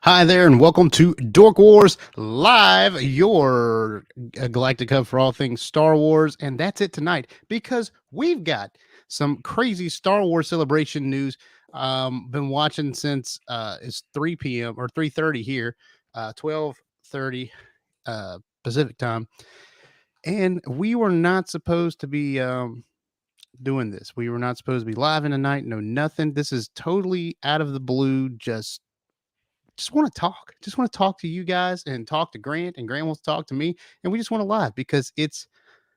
Hi there, and welcome to Dork Wars Live, your galactic hub for all things Star Wars. And that's it tonight because we've got some crazy Star Wars celebration news. Been watching since it's 3 p.m. or 3:30 here, 12:30 Pacific time, and we were not supposed to be doing this. We were not supposed to be live in the night. No, nothing. This is totally out of the blue. Just want to talk. Just want to talk to you guys and talk to Grant, and Grant wants to talk to me, and we just want to live because it's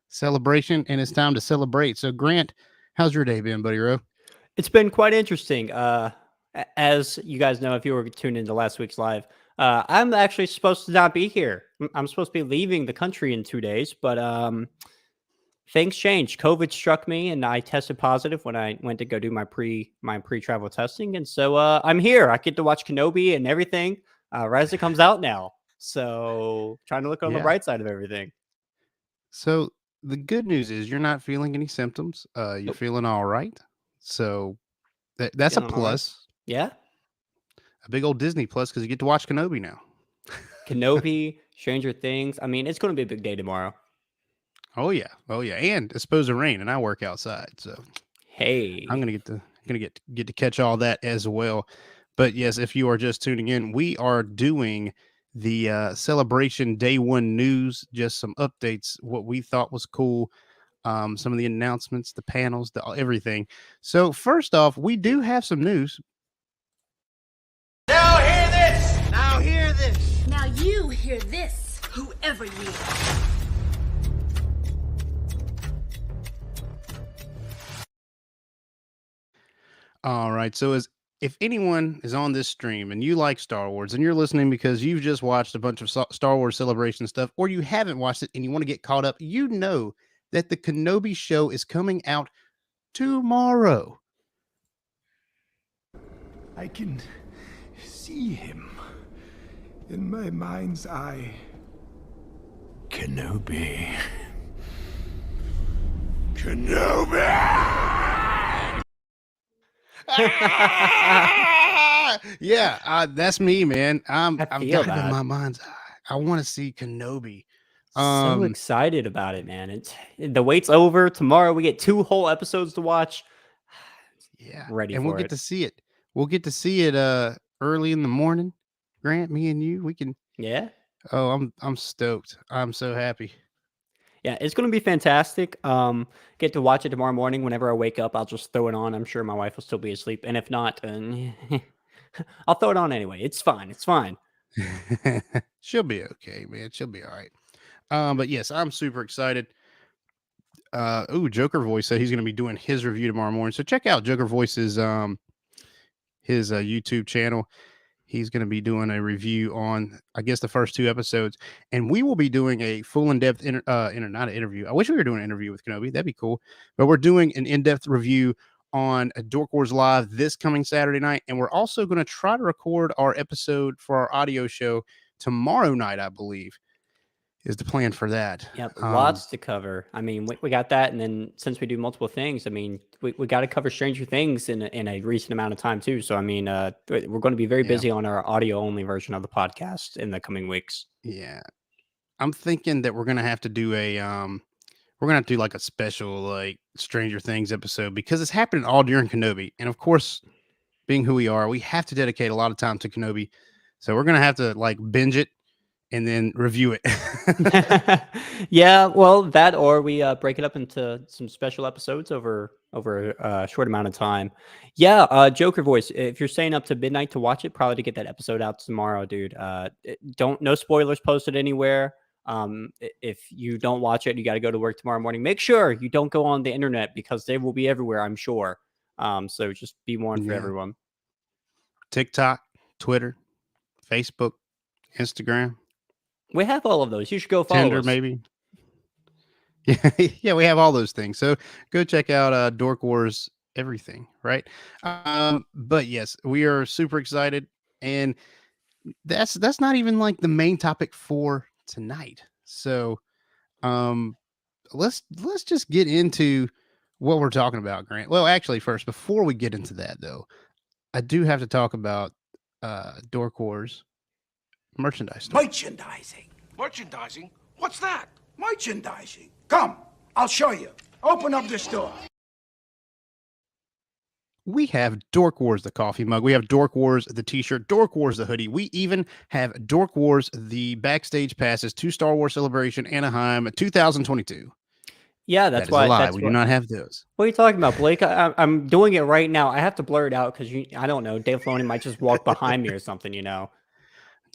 celebration and it's time to celebrate. So, Grant, how's your day been, buddy? Ro? It's been quite interesting. As you guys know, if you were tuned into last week's live, I'm actually supposed to not be here. I'm supposed to be leaving the country in 2 days, but things changed. COVID struck me, and I tested positive when I went to go do my pre-travel testing, and so I'm here. I get to watch Kenobi and everything right as it comes out now. So trying to look on the Yeah. bright side of everything. So the good news is you're not feeling any symptoms. You're Nope. feeling all right. So that's a Feeling all right. plus. Yeah. A big old Disney plus because you get to watch Kenobi now. Kenobi, Stranger Things. I mean, it's going to be a big day tomorrow. Oh yeah, and it's supposed to rain, and I work outside, so Hey. I'm gonna get to catch all that as well. But yes, if you are just tuning in, we are doing the celebration day one news, just some updates, what we thought was cool, some of the announcements, the panels, everything. So first off, we do have some news. Now hear this! Now hear this! Now you hear this, whoever you are. All right, so if anyone is on this stream and you like Star Wars and you're listening because you've just watched a bunch of Star Wars celebration stuff, or you haven't watched it and you want to get caught up, you know that the Kenobi show is coming out tomorrow. I can see him in my mind's eye. Kenobi. Yeah, that's me, man. I've feel got it in that. my mind's eye. I want to see Kenobi. So excited about it, man. The wait's over. Tomorrow we get 2 whole episodes to watch. Yeah, Ready and for we'll get it. to see it. We'll get to see it early in the morning. Grant, me and you, we can. Yeah. Oh, I'm stoked. I'm so happy. Yeah, it's going to be fantastic. Get to watch it tomorrow morning. Whenever I wake up, I'll just throw it on. I'm sure my wife will still be asleep. And if not, I'll throw it on anyway. It's fine. It's fine. She'll be okay, man. She'll be all right. But yes, I'm super excited. Joker Voice said he's going to be doing his review tomorrow morning. So check out Joker Voice's his YouTube channel. He's going to be doing a review on, I guess, the first 2 episodes, and we will be doing a full in-depth not an interview. I wish we were doing an interview with Kenobi. That'd be cool. But we're doing an in-depth review on Dork Wars Live this coming Saturday night, and we're also going to try to record our episode for our audio show tomorrow night, I believe, is the plan for that. Yep, lots to cover. I mean, we got that, and then since we do multiple things, I mean, we got to cover Stranger Things in a recent amount of time too. So I mean, we're going to be very busy on our audio only version of the podcast in the coming weeks. Yeah, I'm thinking that we're gonna have to do like a special like Stranger Things episode because it's happening all during Kenobi, and of course, being who we are, we have to dedicate a lot of time to Kenobi. So we're gonna have to like binge it and then review it. Yeah, well, that or we break it up into some special episodes over a short amount of time. Yeah, Joker Voice. If you're staying up to midnight to watch it, probably to get that episode out tomorrow, dude. No spoilers posted anywhere. If you don't watch it, you got to go to work tomorrow morning. Make sure you don't go on the internet because they will be everywhere, I'm sure. So just be warned for everyone. TikTok, Twitter, Facebook, Instagram. We have all of those. You should go follow Tinder, us. maybe. Yeah, we have all those things. So go check out Dork Wars everything, right? But yes, we are super excited, and that's not even like the main topic for tonight. So let's just get into what we're talking about, Grant. Well, actually, first, before we get into that though, I do have to talk about Dork Wars merchandise store. Merchandising. Merchandising? What's that? Merchandising. Come, I'll show you. Open up the store. We have Dork Wars, the coffee mug. We have Dork Wars, the t-shirt. Dork Wars, the hoodie. We even have Dork Wars, the backstage passes to Star Wars Celebration Anaheim 2022. Yeah, That is a lie. We do not have those. What are you talking about, Blake? I'm doing it right now. I have to blur it out because I don't know. Dave Filoni might just walk behind me or something, you know.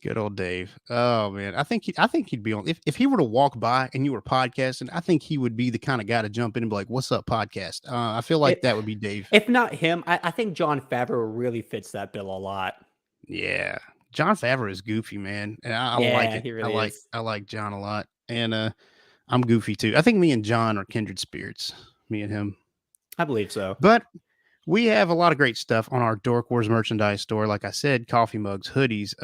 Good old Dave. Oh man, I think he'd be on if he were to walk by and you were podcasting. I think he would be the kind of guy to jump in and be like, "What's up, podcast?" I feel like that would be Dave. If not him, I think Jon Favreau really fits that bill a lot. Yeah, Jon Favreau is goofy, man, and I Yeah, like it. he really is. I like John a lot, and I'm goofy too. I think me and John are kindred spirits. Me and him. I believe so. But we have a lot of great stuff on our Dork Wars merchandise store. Like I said, coffee mugs, hoodies,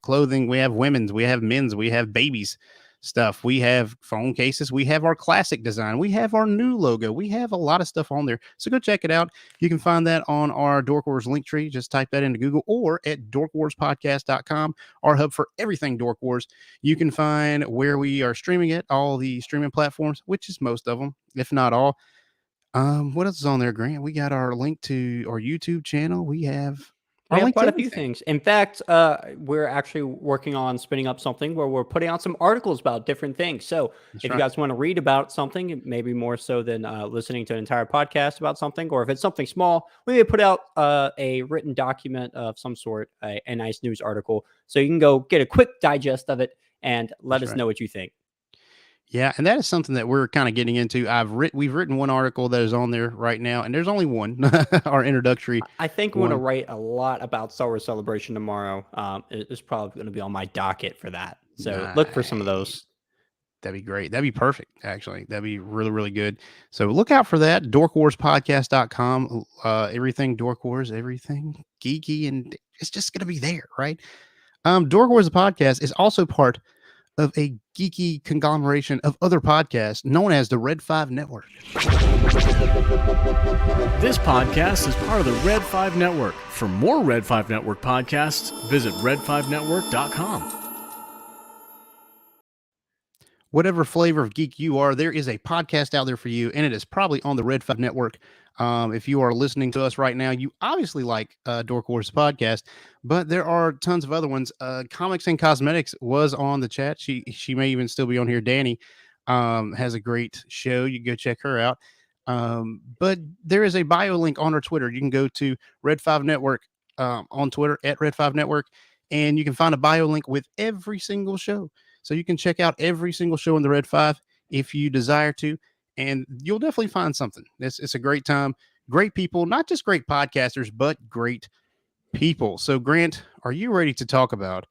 clothing. We have women's, we have men's, we have babies stuff. We have phone cases. We have our classic design. We have our new logo. We have a lot of stuff on there. So go check it out. You can find that on our Dork Wars link tree. Just type that into Google or at dorkwarspodcast.com, our hub for everything Dork Wars. You can find where we are streaming it, all the streaming platforms, which is most of them, if not all. What else is on there, Grant? We got our link to our YouTube channel. We have quite a few things. In fact, we're actually working on spinning up something where we're putting out some articles about different things. So if you guys want to read about something, maybe more so than listening to an entire podcast about something, or if it's something small, we may put out a written document of some sort, a nice news article. So you can go get a quick digest of it and let us know what you think. Yeah, and that is something that we're kind of getting into. We've written one article that is on there right now, and there's only one, our introductory. I think we're going to write a lot about Star Wars Celebration tomorrow. It's probably going to be on my docket for that. So look for some of those. That'd be great. That'd be perfect, actually. That'd be really, really good. So look out for that. dorkwarspodcast.com. Everything Dork Wars, everything geeky, and it's just going to be there, right? Dork Wars, the podcast, is also part of a geeky conglomeration of other podcasts known as the Red 5 Network. This podcast is part of the Red 5 Network. For more Red 5 Network podcasts, visit red5network.com. Whatever flavor of geek you are, there is a podcast out there for you, and it is probably on the Red 5 Network. If you are listening to us right now, you obviously like Dork Wars podcast, but there are tons of other ones. Comics and Cosmetics was on the chat. She may even still be on here. Danny has a great show. You can go check her out. But there is a bio link on our Twitter. You can go to Red 5 Network on Twitter at Red 5 Network, and you can find a bio link with every single show. So you can check out every single show in the Red 5 if you desire to, and you'll definitely find something. It's a great time. Great people, not just great podcasters, but great people. So, Grant, are you ready to talk about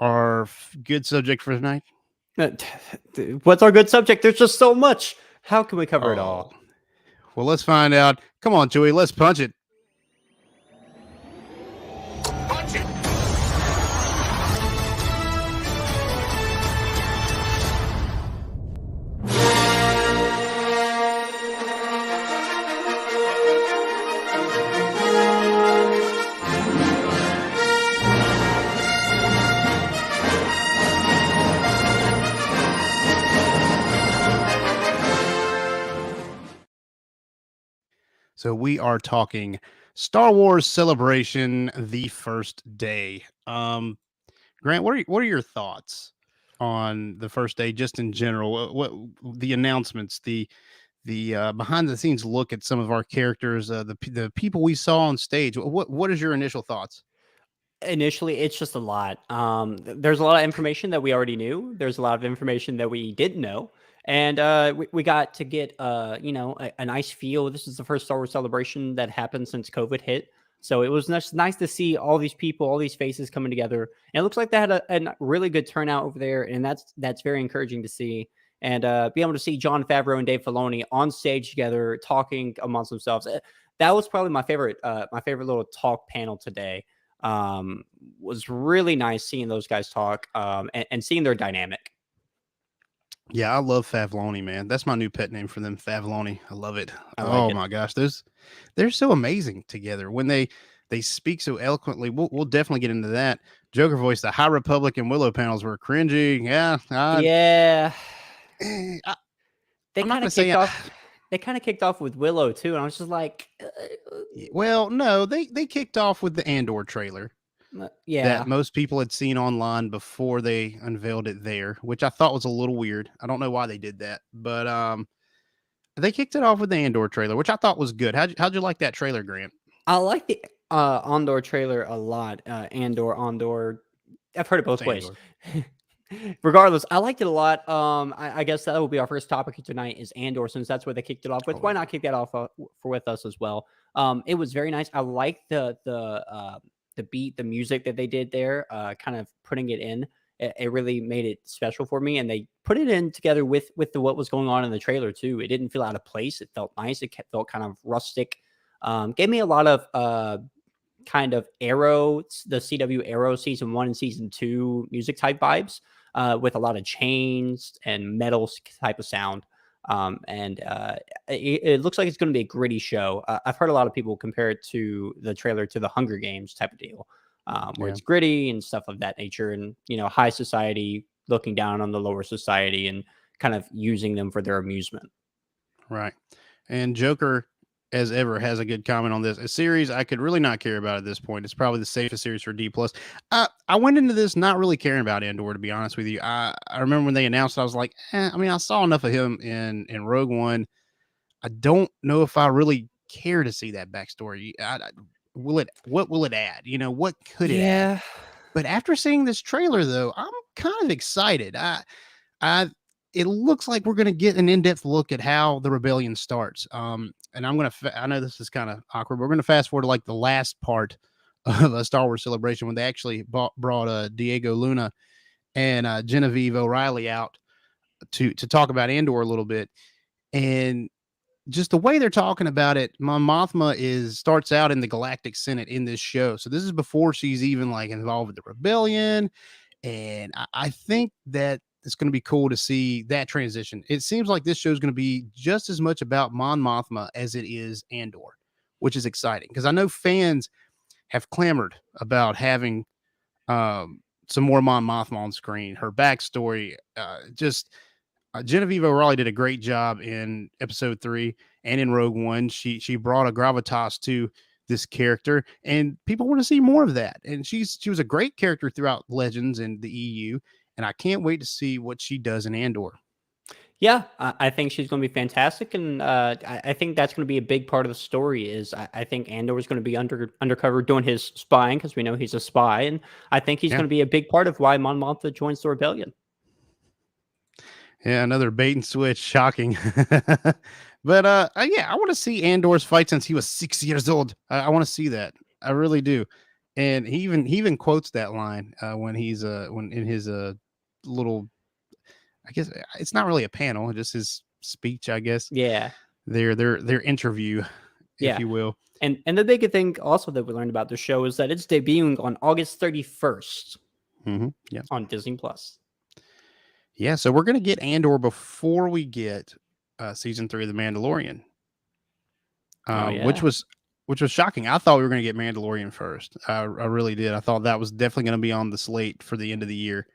our good subject for tonight? What's our good subject? There's just so much. How can we cover it all? Well, let's find out. Come on, Chewie, let's punch it. Punch it! So we are talking Star Wars Celebration, the first day. Grant, what are your thoughts on the first day, just in general? What the announcements, the behind the scenes look at some of our characters, the people we saw on stage. What is your initial thoughts? Initially, it's just a lot. There's a lot of information that we already knew. There's a lot of information that we didn't know. And we got to get, a nice feel. This is the first Star Wars Celebration that happened since COVID hit. So it was nice to see all these people, all these faces coming together. And it looks like they had a really good turnout over there. And that's very encouraging to see. And be able to see Jon Favreau and Dave Filoni on stage together, talking amongst themselves. That was probably my favorite little talk panel today. Was really nice seeing those guys talk and seeing their dynamic. Yeah, I love Favloni, man. That's my new pet name for them, Favloni. I love it. I like it. My gosh, they're so amazing together. When they they speak so eloquently. We'll definitely get into that. Joker voice, the High Republic and Willow panels were cringy. Yeah, Yeah. I, They I'm not kind going of to say. kicked off. They kind of kicked off with Willow too, and I was just like, Well, no, they kicked off with the Andor trailer that yeah. most people had seen online before they unveiled it there, which I thought was a little weird. I don't know why they did that, but they kicked it off with the Andor trailer, which I thought was good. How'd you like that trailer, Grant? I like the Endor trailer a lot. Andor. I've heard it both It's ways. Andor. Regardless, I liked it a lot. I guess that will be our first topic tonight is Andor, since that's where they kicked it off with. Oh, Why not kick that off for with us as well? It was very nice. I like the beat, the music that they did there, kind of putting it in. It really made it special for me, and they put it in together with what was going on in the trailer too. It didn't feel out of place. It felt nice. Felt kind of rustic. Gave me a lot of kind of Arrow, the CW Arrow season 1 and season 2 music type vibes, with a lot of chains and metal type of sound. It looks like it's going to be a gritty show. I've heard a lot of people compare it to the trailer to the Hunger Games type of deal, where it's gritty and stuff of that nature, and high society looking down on the lower society and kind of using them for their amusement. Right. And Joker, as ever, has a good comment on this. A series I could really not care about at this point. It's probably the safest series for D+. I went into this not really caring about Endor, to be honest with you. I remember when they announced it, I was like, I mean, I saw enough of him in Rogue One. I don't know if I really care to see that backstory. What will it add? What could it add? But after seeing this trailer, though, I'm kind of excited. It looks like we're going to get an in-depth look at how the rebellion starts. And I'm going to, I know this is kind of awkward, but we're going to fast forward to like the last part of a Star Wars Celebration when they actually brought Diego Luna and Genevieve O'Reilly out to talk about Andor a little bit. And just the way they're talking about it, Mon Mothma starts out in the Galactic Senate in this show. So this is before she's even like involved with the rebellion. And I think that it's going to be cool to see that transition. It seems like this show is going to be just as much about Mon Mothma as it is Andor, which is exciting because I know fans have clamored about having some more Mon Mothma on screen. Her backstory, Genevieve O'Reilly did a great job in episode 3 and in Rogue One. She brought a gravitas to this character, and people want to see more of that. And she was a great character throughout Legends and the EU, and I can't wait to see what she does in Andor. Yeah, I think she's going to be fantastic, and I think that's going to be a big part of the story. Is I think Andor is going to be undercover doing his spying because we know he's a spy, and I think he's going to be a big part of why Mon Mothma joins the rebellion. Yeah, another bait and switch, shocking. But yeah, I want to see Andor's fight since he was 6 years old. I want to see that. I really do. And he even quotes that line when he's when in his little, I guess it's not really a panel, just his speech, I guess. Yeah. Their interview, if you will. And the big thing also that we learned about the show is that it's debuting on August 31st. Mm-hmm. Yeah. On Disney Plus. Yeah, so we're gonna get Andor before we get season 3 of The Mandalorian. Which was shocking. I thought we were gonna get Mandalorian first. I really did. I thought that was definitely gonna be on the slate for the end of the year.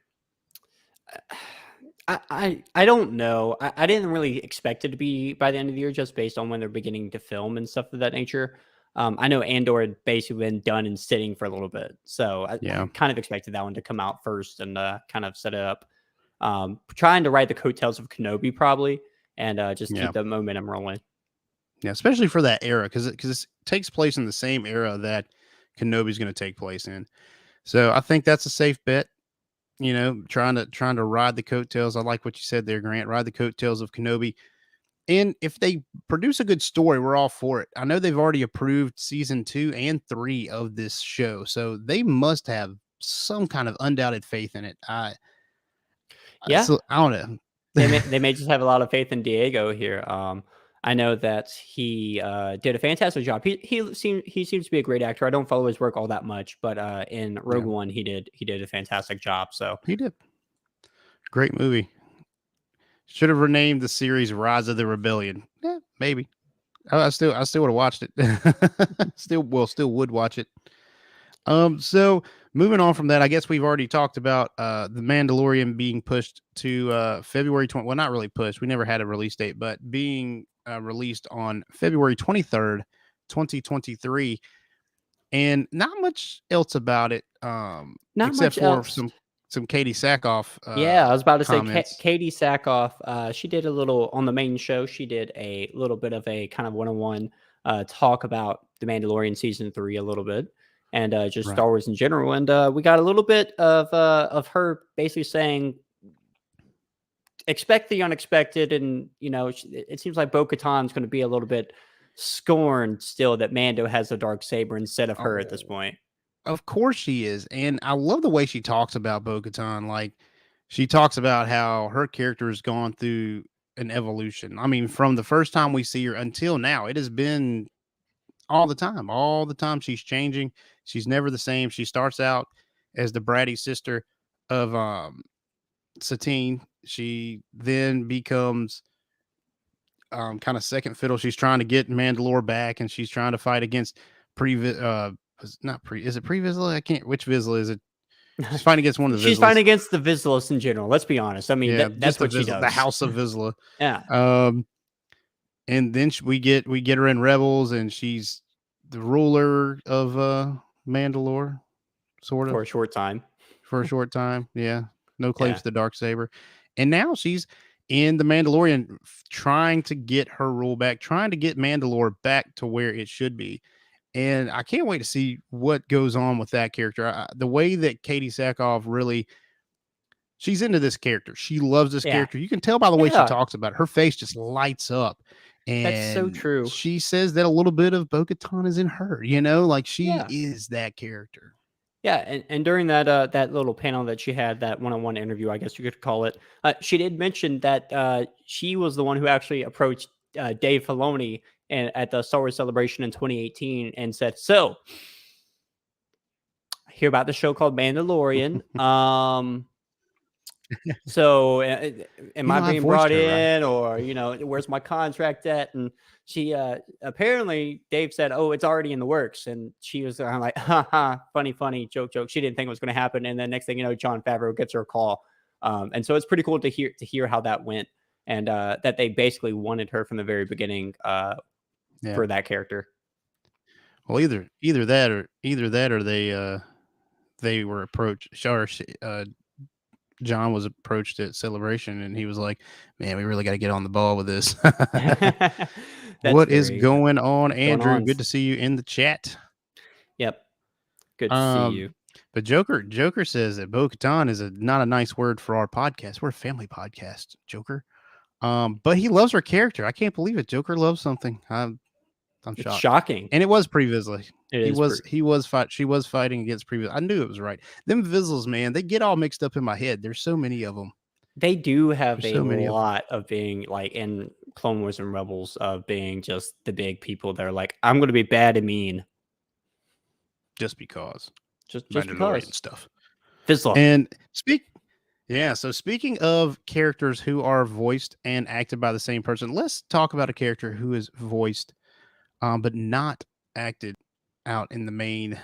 I don't know. I didn't really expect it to be by the end of the year, just based on when they're beginning to film and stuff of that nature. I know Andor had basically been done and sitting for a little bit, so I kind of expected that one to come out first and kind of set it up. Trying to ride the coattails of Kenobi probably, and just keep the momentum rolling. Yeah, especially for that era, because it takes place in the same era that Kenobi's going to take place in. So I think that's a safe bet. Trying to ride the coattails. I like what you said there, Grant. Ride the coattails of Kenobi. And if they produce a good story, we're all for it. I know they've already approved season 2 and 3 of this show, so they must have some kind of undoubted faith in it. I don't know. they may just have a lot of faith in Diego here. I know that he did a fantastic job. He seems to be a great actor. I don't follow his work all that much, but in Rogue One he did a fantastic job. So he did. Great movie. Should have renamed the series Rise of the Rebellion. Yeah, maybe. I still would have watched it. Still would watch it. So moving on from that, I guess we've already talked about the Mandalorian being pushed to February 20. Well, not really pushed. We never had a release date, but being released on February 23rd, 2023, and not much else about it, Not except much for else. some Katie Sackhoff. Yeah, I was about to say comments. Katie Sackhoff. She did a little on the main show. She did a little bit of a kind of one-on-one talk about the Mandalorian season 3 a little bit, and just Right. Star Wars in general. And we got a little bit of her basically saying, expect the unexpected, and it seems like Bo-Katan's going to be a little bit scorned still that Mando has a dark saber instead of her at this point. Of course she is. And I love the way she talks about Bo-Katan. Like, she talks about how her character has gone through an evolution. I mean, from the first time we see her until now, it has been all the time. All the time she's changing. She's never the same. She starts out as the bratty sister of Satine. She then becomes kind of second fiddle. She's trying to get Mandalore back, and she's trying to fight against is it Pre-Vizsla? I can't, which Vizsla is it? She's fighting against one of the She's Vizslas. fighting against the Vizslas in general. Let's be honest. I mean, Yeah, that's what she does. The House of Vizsla. Yeah. And then we get her in Rebels, and she's the ruler of Mandalore, sort of, For a short time. for a short time. Yeah, no claims Yeah. to the Darksaber, and now she's in the Mandalorian, trying to get her rule back, trying to get Mandalore back to where it should be. And I can't wait to see what goes on with that character. The way that Katie Sackhoff she's into this character. She loves this character. You can tell by the way she talks about it. Her face just lights up. And that's so true. She says that a little bit of Bo-Katan is in her, like she is that character. Yeah, and during that that little panel that she had, that one-on-one interview, I guess you could call it, she did mention that she was the one who actually approached Dave Filoni at the Star Wars Celebration in 2018 and said, "So, I hear about the show called Mandalorian. So am I being brought in, or where's my contract at?" And she apparently Dave said, "Oh, it's already in the works," and she was kind of like, "Ha, funny, joke." She didn't think it was going to happen, and then next thing you know, Jon Favreau gets her a call, and so it's pretty cool to hear how that went, and that they basically wanted her from the very beginning for that character. Well, either that or they were approached. John was approached at Celebration, and he was like, "Man, we really got to get on the ball with this." What is going on, Andrew? Good to see you in the chat. Yep, good to see you. But Joker says that Bo-Katan is not a nice word for our podcast. We're a family podcast, Joker. But he loves her character. I can't believe it. Joker loves something. I'm shocked. It's shocking. And it was Pre-Vizsla. She was fighting against Pre-Vizsla. I knew it was right. Them Vizslas, man, they get all mixed up in my head. There's so many of them. They do have a lot of being like in Clone Wars and Rebels of being just the big people that are like, I'm going to be bad and mean. Just because. Just because. Stuff. Vizsla. And so speaking of characters who are voiced and acted by the same person, let's talk about a character who is voiced but not acted out in the main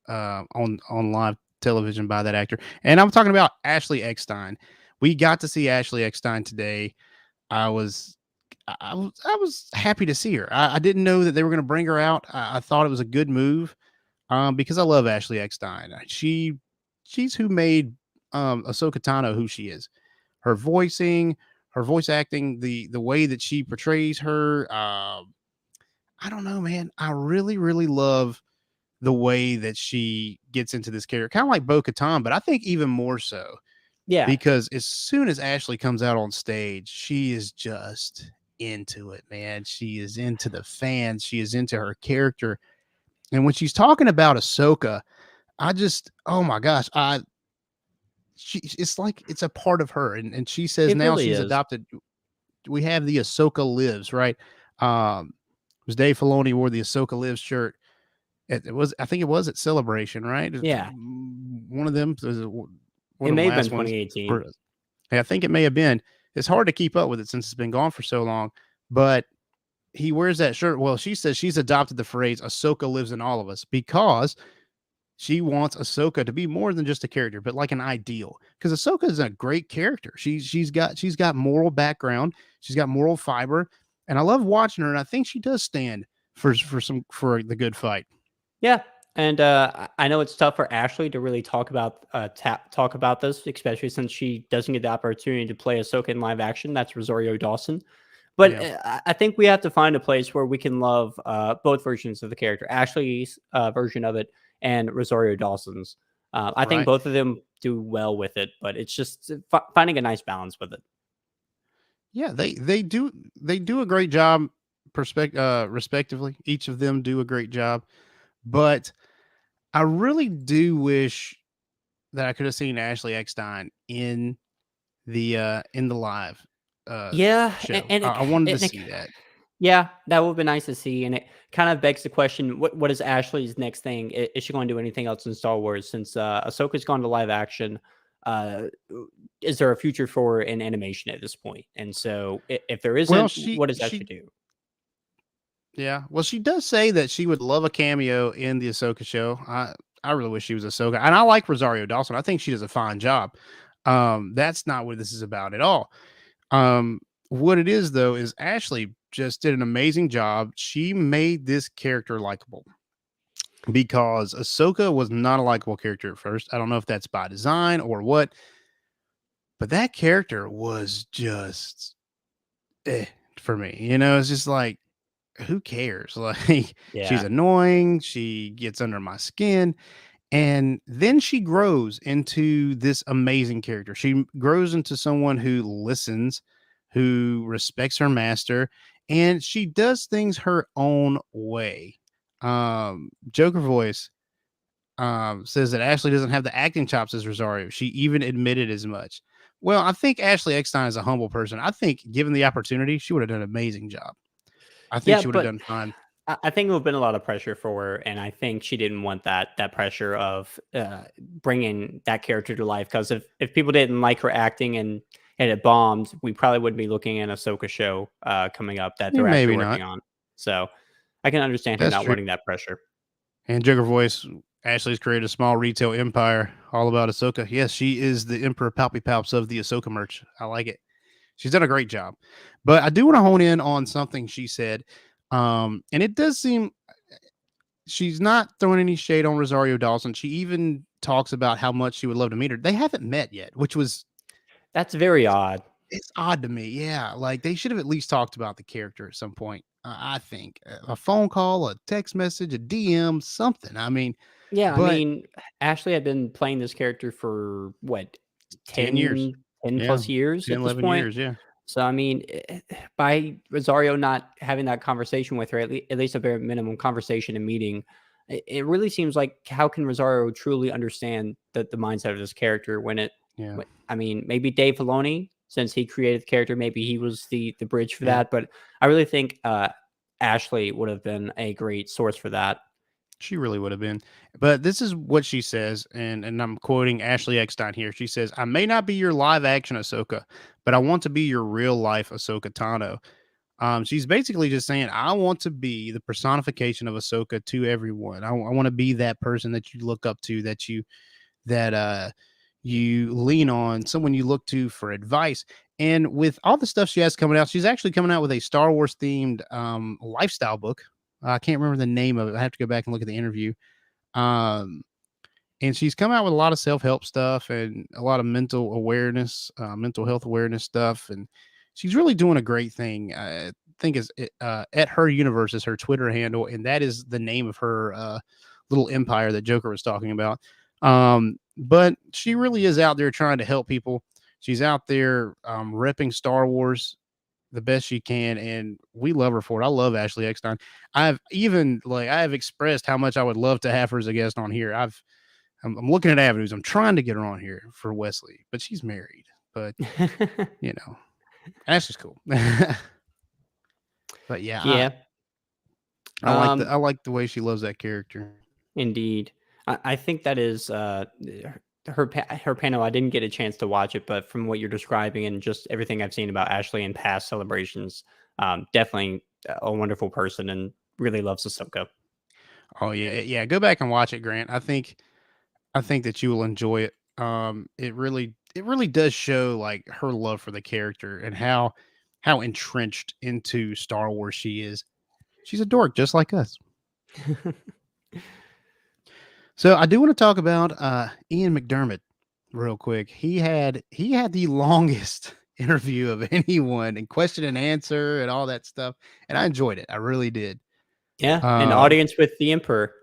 on live television by that actor. And I'm talking about Ashley Eckstein. We got to see Ashley Eckstein today. I was happy to see her. I didn't know that they were going to bring her out. I thought it was a good move because I love Ashley Eckstein. She's who made Ahsoka Tano who she is. Her voicing, her voice acting, the way that she portrays her. I don't know, man. I really, really love the way that she gets into this character, kind of like Bo-Katan, but I think even more so. Yeah. Because as soon as Ashley comes out on stage, she is just into it, man. She is into the fans. She is into her character. And when she's talking about Ahsoka, oh my gosh, it's like it's a part of her. And she says now she's adopted. We have the Ahsoka Lives, right? It was Dave Filoni wore the Ahsoka Lives shirt. I think it was at Celebration, right? Yeah. One of them. It may have been 2018. I think it may have been. It's hard to keep up with it since it's been gone for so long. But he wears that shirt. Well, she says she's adopted the phrase "Ahsoka lives in all of us" because she wants Ahsoka to be more than just a character, but like an ideal. Because Ahsoka is a great character. She's got moral background. She's got moral fiber, and I love watching her. And I think she does stand for the good fight. Yeah, and I know it's tough for Ashley to really talk about talk about this, especially since she doesn't get the opportunity to play Ahsoka in live action. That's Rosario Dawson. But Yeah. I think we have to find a place where we can love both versions of the character, Ashley's version of it and Rosario Dawson's. I think Right. both of them do well with it, but it's just finding a nice balance with it. Yeah, they do a great job respectively. Each of them do a great job, but I really do wish that I could have seen Ashley Eckstein in the live Yeah, show. and I wanted to and it see that. yeah, that would be nice to see, and it kind of begs the question: what is Ashley's next thing? Is she going to do anything else in Star Wars? Since Ahsoka's gone to live action, uh, is there a future for an animation at this point? And so, if there Well, isn't, she what does Ashley she do? yeah, well, she does say that she would love a cameo in the Ahsoka show. I really wish she was Ahsoka, and I like Rosario Dawson. I think she does a fine job. That's not what this is about at all. Um, what it is though is Ashley just did an amazing job. She made this character likable because Ahsoka was not a likable character at first. I don't know if that's by design or what, but that character was just for me. It's just like who cares? Like she's Yeah, annoying, she gets under my skin, and then she grows into this amazing character. She grows into someone who listens, who respects her master, and she does things her own way. Joker Voice says that Ashley doesn't have the acting chops as Rosario. She even admitted as much. Well, I think Ashley Eckstein is a humble person. I think given the opportunity, she would have done an amazing job. I think yeah, she would have but done fine. I think it would have been a lot of pressure for her, and I think she didn't want that pressure of bringing that character to life. Because if people didn't like her acting and it bombed, we probably wouldn't be looking at a Ahsoka show coming up that Yeah, they're actually maybe working not. on. So I can understand her That's not true. wanting that pressure. And Joker Voice, Ashley's created a small retail empire all about Ahsoka. Yes, she is the Emperor Palpy Palps of the Ahsoka merch. I like it. She's done a great job. But I do want to hone in on something she said. And it does seem she's not throwing any shade on Rosario Dawson. She even talks about how much she would love to meet her. They haven't met yet, which was That's very odd. it's odd to me. Yeah, like they should have at least talked about the character at some point. I think a phone call, a text message, a DM, something. I mean, Yeah, I but mean, Ashley had been playing this character for what 10 years. 10 Yeah, plus years 10, at this 11 point. years. Yeah. So I mean, by Rosario not having that conversation with her, at least a bare minimum conversation and meeting, it really seems like how can Rosario truly understand the mindset of this character when it? Yeah. I mean, maybe Dave Filoni, since he created the character, maybe he was the bridge for Yeah. that. But I really think Ashley would have been a great source for that. She really would have been. But this is what she says, and I'm quoting Ashley Eckstein here. She says, I may not be your live action Ahsoka, but I want to be your real life Ahsoka Tano. She's basically just saying, I want to be the personification of Ahsoka to everyone. I want to be that person that you look up to, that you lean on, someone you look to for advice. And with all the stuff she has coming out, she's actually coming out with a Star Wars themed lifestyle book. I can't remember the name of it. I have to go back and look at the interview. Um, and she's come out with a lot of self-help stuff and a lot of mental awareness, mental health awareness stuff. And she's really doing a great thing. I think is at her universe is her Twitter handle. And that is the name of her little empire that Joker was talking about. But she really is out there trying to help people. She's out there repping Star Wars the best she can, and we love her for it. I love Ashley Eckstein. I have expressed how much I would love to have her as a guest on here. I'm looking at avenues. I'm trying to get her on here for Wesley, but she's married. But Ashley's cool. But yeah, Yeah, I like the way she loves that character. indeed. I think that is her panel. I didn't get a chance to watch it, but from what you're describing and just everything I've seen about Ashley in past celebrations, definitely a wonderful person and really loves Ahsoka. Oh yeah. Go back and watch it, Grant. I think that you will enjoy it. It really does show like her love for the character and how entrenched into Star Wars she is. She's a dork just like us. So I do want to talk about Ian McDermott real quick. He had the longest interview of anyone and question and answer and all that stuff, and I enjoyed it. I really did. Yeah, an Um, audience with the Emperor.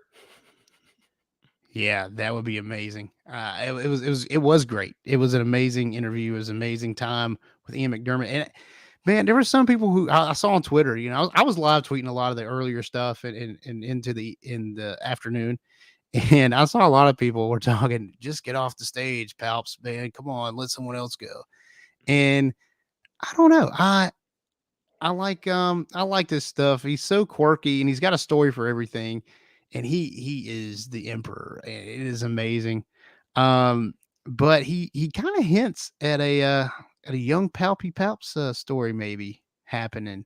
Yeah, that would be amazing. It was great. It was an amazing interview. It was an amazing time with Ian McDermott. And man, there were some people who I saw on Twitter. You know, I was live tweeting a lot of the earlier stuff and into in the afternoon, and I saw a lot of people were talking. Just get off the stage, Palps, man. Come on, let someone else go. And I don't know. I like this stuff. He's so quirky and he's got a story for everything. And he is the emperor. And it is amazing. But he kind of hints at a young Palpy Palps story maybe happening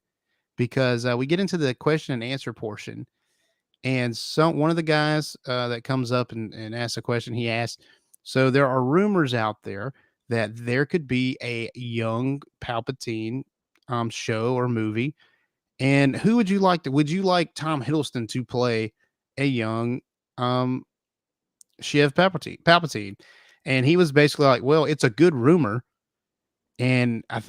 because we get into the question and answer portion. And one of the guys that comes up and asks a question, he asks, so there are rumors out there that there could be a young Palpatine show or movie. And who would you like would you like Tom Hiddleston to play a young um Sheev Palpatine? And he was basically like, well, it's a good rumor. And I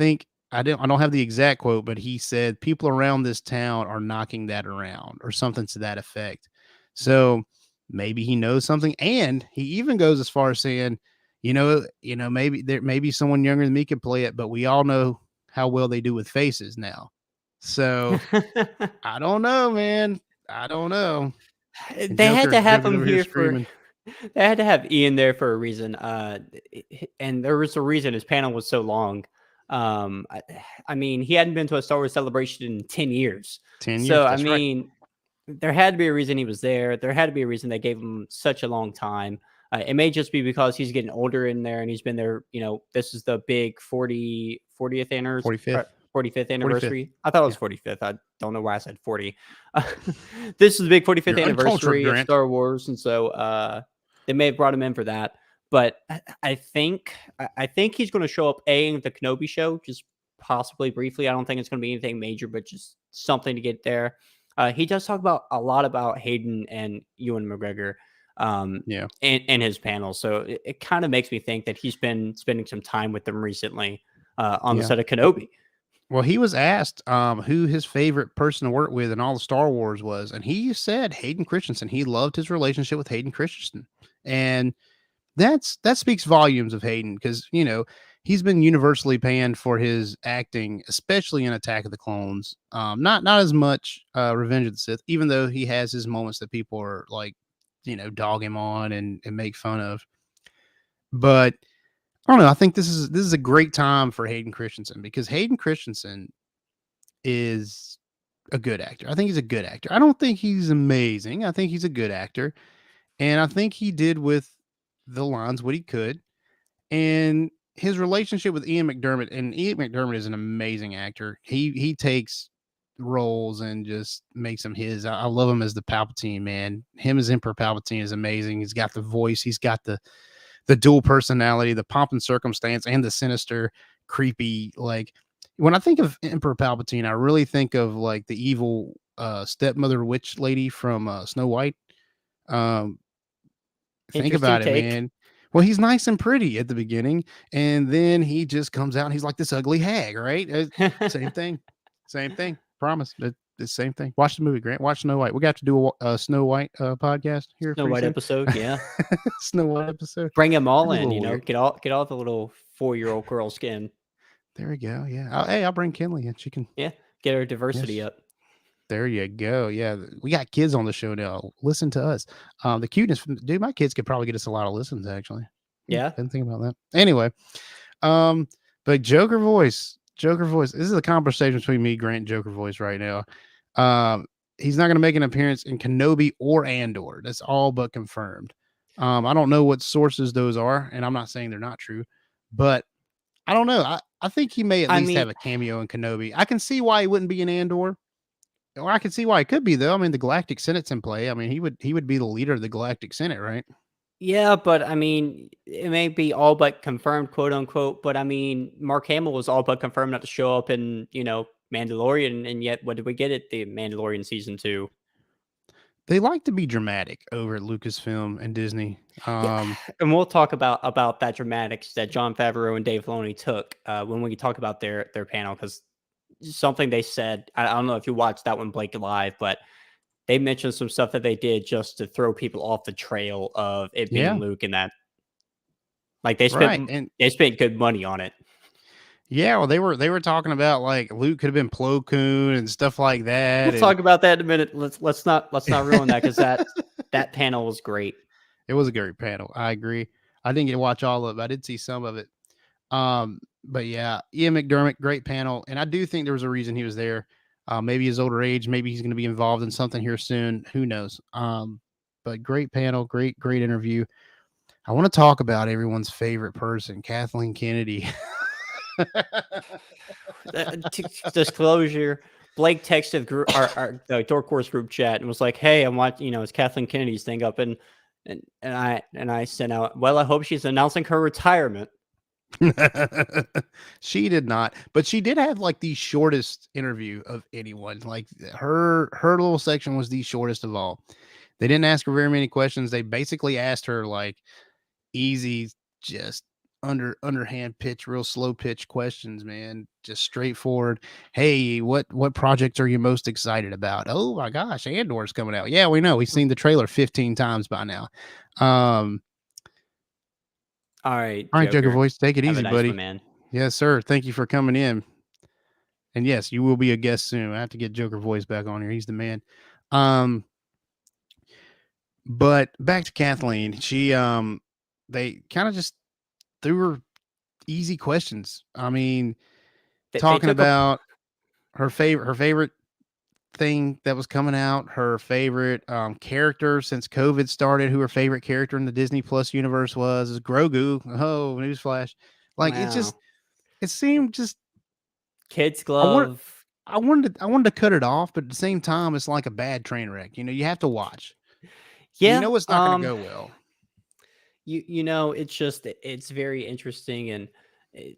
don't have the exact quote, but he said people around this town are knocking that around or something to that effect. So maybe he knows something. And he even goes as far as saying, maybe maybe someone younger than me could play it, but we all know how well they do with faces now. So I don't know, man. I don't know. And They had Joker to have jumping him over here here for. screaming. They had to have Ian there for a reason. And there was a reason his panel was so long. I mean, he hadn't been to a Star Wars celebration in 10 years. 10 years. So, I That's right. mean, there had to be a reason he was there. There had to be a reason they gave him such a long time. It may just be because he's getting older in there and he's been there. You know, this is the big 40th anniversary. 45th. 45th anniversary. 45th. I thought it was 45th. I don't know why I said 40. This is the big 45th You're anniversary uncultured, of Grant. Star Wars. And so they may have brought him in for that. But I think he's going to show up in the Kenobi show, just possibly briefly. I don't think it's going to be anything major, but just something to get there. He does talk about a lot about Hayden and Ewan McGregor in his panel. So it kind of makes me think that he's been spending some time with them recently on the set of Kenobi. Well, he was asked who his favorite person to work with in all the Star Wars was, and he said Hayden Christensen. He loved his relationship with Hayden Christensen, and that speaks volumes of Hayden because he's been universally panned for his acting, especially in Attack of the Clones. Not as much Revenge of the Sith, even though he has his moments that people are like, dog him on and make fun of. But I don't know. I think this is a great time for Hayden Christensen because Hayden Christensen is a good actor. I think he's a good actor. I don't think he's amazing. I think he's a good actor. And I think he did with the lines what he could. And his relationship with Ian McDermott, and Ian McDermott is an amazing actor. He takes roles and just makes them his. I love him as the Palpatine, man. Him as Emperor Palpatine is amazing. He's got the voice. He's got the dual personality, the pomp and circumstance, and the sinister, creepy. Like when I think of Emperor Palpatine, I really think of like the evil stepmother witch lady from Snow White. Think about it, man. Well, he's nice and pretty at the beginning, and then he just comes out and he's like this ugly hag, right? Same thing. Same thing. Promise. It's the same thing. Watch the movie, Grant. Watch Snow White. We got to do a Snow White podcast here. Snow White soon. Episode, yeah. Snow White episode. Bring them all That's a in, little weird. get all the little 4-year-old girl skin. There we go. Yeah. I'll bring Kinley and she can. Yeah, get our diversity up. There you go. Yeah, we got kids on the show now. Listen to us. The cuteness, dude. My kids could probably get us a lot of listens. Actually, Yeah. Didn't think about that. Anyway, but Joker voice. This is a conversation between me, Grant, and Joker voice right now. He's not going to make an appearance in Kenobi or Andor. That's all but confirmed. I don't know what sources those are, and I'm not saying they're not true, but I don't know. I think he may at least have a cameo in Kenobi. I can see why he wouldn't be in Andor. Well, I can see why it could be though. I mean, the Galactic Senate's in play. I mean, he would be the leader of the Galactic Senate, right? Yeah, but I mean, it may be all but confirmed, quote unquote. But I mean, Mark Hamill was all but confirmed not to show up in, Mandalorian, and yet what did we get at the Mandalorian season 2? They like to be dramatic over at Lucasfilm and Disney. Yeah, and we'll talk about that dramatics that Jon Favreau and Dave Filoni took when we talk about their panel, because something they said. I don't know if you watched that one, Blake, live, but they mentioned some stuff that they did just to throw people off the trail of it being Yeah. Luke, and that like they Right. spent And they spent good money on it. yeah, well, they were talking about like Luke could have been Plo Koon and stuff like that. We'll talk about that in a minute. Let's not ruin that, because that panel was great. It was a great panel. I agree. I didn't get to watch all of it. I did see some of it. But yeah, Ian McDermott, great panel. And I do think there was a reason he was there. Maybe his older age, maybe he's going to be involved in something here soon. Who knows? But great panel, great interview. I want to talk about everyone's favorite person, Kathleen Kennedy. Disclosure: Blake texted our Dork Wars group chat and was like, "Hey, I'm watching. It's Kathleen Kennedy's thing up," and I sent out, "Well, I hope she's announcing her retirement." She did not, but she did have like the shortest interview of anyone. Like her little section was the shortest of all. They didn't ask her very many questions. They basically asked her like easy, just underhand pitch, real slow pitch questions, man. Just straightforward. Hey, what projects are you most excited about? Oh my gosh, Endor's coming out. Yeah, we know. We've seen the trailer 15 times by now. All right, Joker Voice, take it Have a easy, nice buddy. one, man. Yes, sir. Thank you for coming in. And yes, you will be a guest soon. I have to get Joker Voice back on here. He's the man. But back to Kathleen. She they kind of just threw her easy questions. I mean, They talking took about her favorite thing that was coming out, her favorite character since COVID started, who her favorite character in the Disney Plus universe was, is Grogu. Oh, newsflash. Like it seemed just Kids I want- Glove. I wanted to cut it off, but at the same time, it's like a bad train wreck. You have to watch. Yeah, You know it's not going to go well. It's very interesting, and it,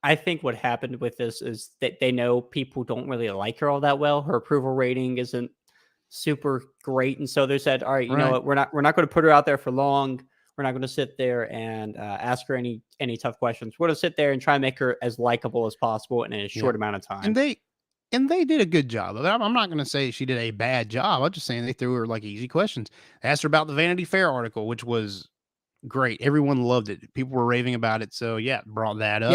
I think what happened with this is that they know people don't really like her all that well. Her approval rating isn't super great, and so they said, "All right, you know Right. what? We're not going to put her out there for long. We're not going to sit there and ask her any tough questions. We're going to sit there and try and make her as likable as possible in a short amount of time." And they did a good job. I'm not going to say she did a bad job. I'm just saying they threw her like easy questions. Asked her about the Vanity Fair article, which was great. Everyone loved it. People were raving about it. So yeah, brought that up.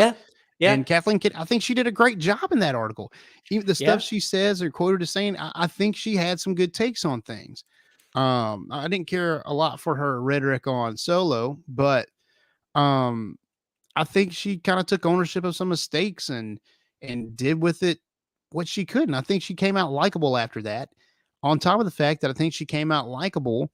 Yeah. And Kathleen, I think she did a great job in that article. Even the stuff she says or quoted as saying, I think she had some good takes on things. I didn't care a lot for her rhetoric on Solo, but I think she kind of took ownership of some mistakes and did with it what she could. And I think she came out likable after that. On top of the fact that I think she came out likable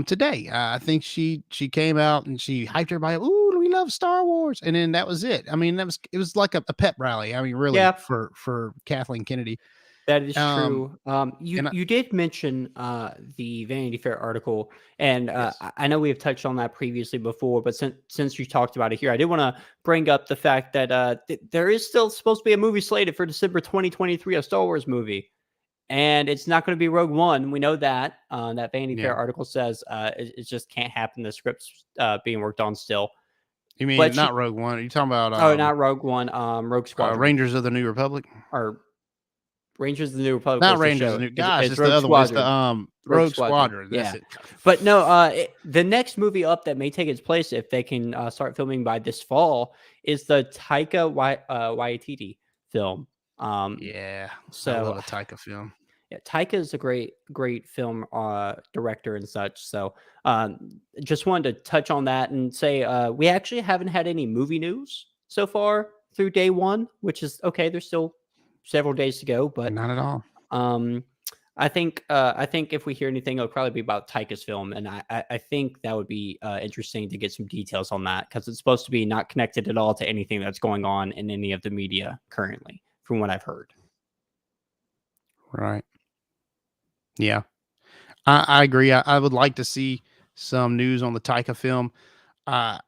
today. I think she came out and she hyped everybody up. Ooh, we love Star Wars. And then that was it. I mean, it was like a pep rally. I mean, really for Kathleen Kennedy. That is true. and You did mention the Vanity Fair article, and Yes. I know we have touched on that previously before, but since you talked about it here, I did want to bring up the fact that there is still supposed to be a movie slated for December 2023, a Star Wars movie, and it's not going to be Rogue One. We know that. That Vanity Fair article says it just can't happen. The script's being worked on still. You mean But not Rogue One? Are you talking about not Rogue One, Rogue Squadron. Rangers of the New Republic? Or Rangers of the New Republic. Not was the Rangers show. of the New. Gosh, it's the Rogue other one. It's Squadron. the Rogue Squadron. That's it. But no, the next movie up that may take its place, if they can start filming by this fall, is the Taika Waititi film. Yeah. So I love a Taika film. Yeah, Taika is a great film director and such. So just wanted to touch on that and say we actually haven't had any movie news so far through day one, which is okay. There's still several days to go, but Not at all. I think if we hear anything, it'll probably be about Taika's film, and I think that would be interesting to get some details on that, because it's supposed to be not connected at all to anything that's going on in any of the media currently, from what I've heard. Right. Yeah. I agree. I would like to see some news on the Taika film. Uh,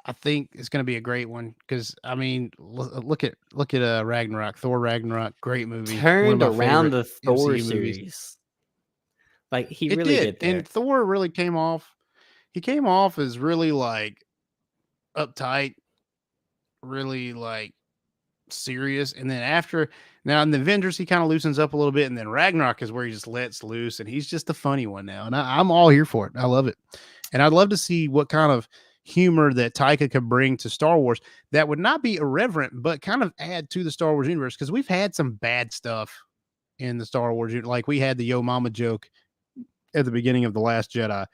I think it's going to be a great one because I mean, look at Ragnarok, Thor Ragnarok, great movie, one of Turned my around favorite the Thor MCU movies. series. Like he It really did, did and there. Thor really came off. He came off as really like uptight, really like serious, and then after now in the Avengers, he kind of loosens up a little bit, and then Ragnarok is where he just lets loose, and he's just the funny one now, and I'm all here for it. I love it, and I'd love to see what kind of humor that Taika could bring to Star Wars that would not be irreverent, but kind of add to the Star Wars universe because we've had some bad stuff in the Star Wars, like we had the Yo Mama joke at the beginning of The Last Jedi.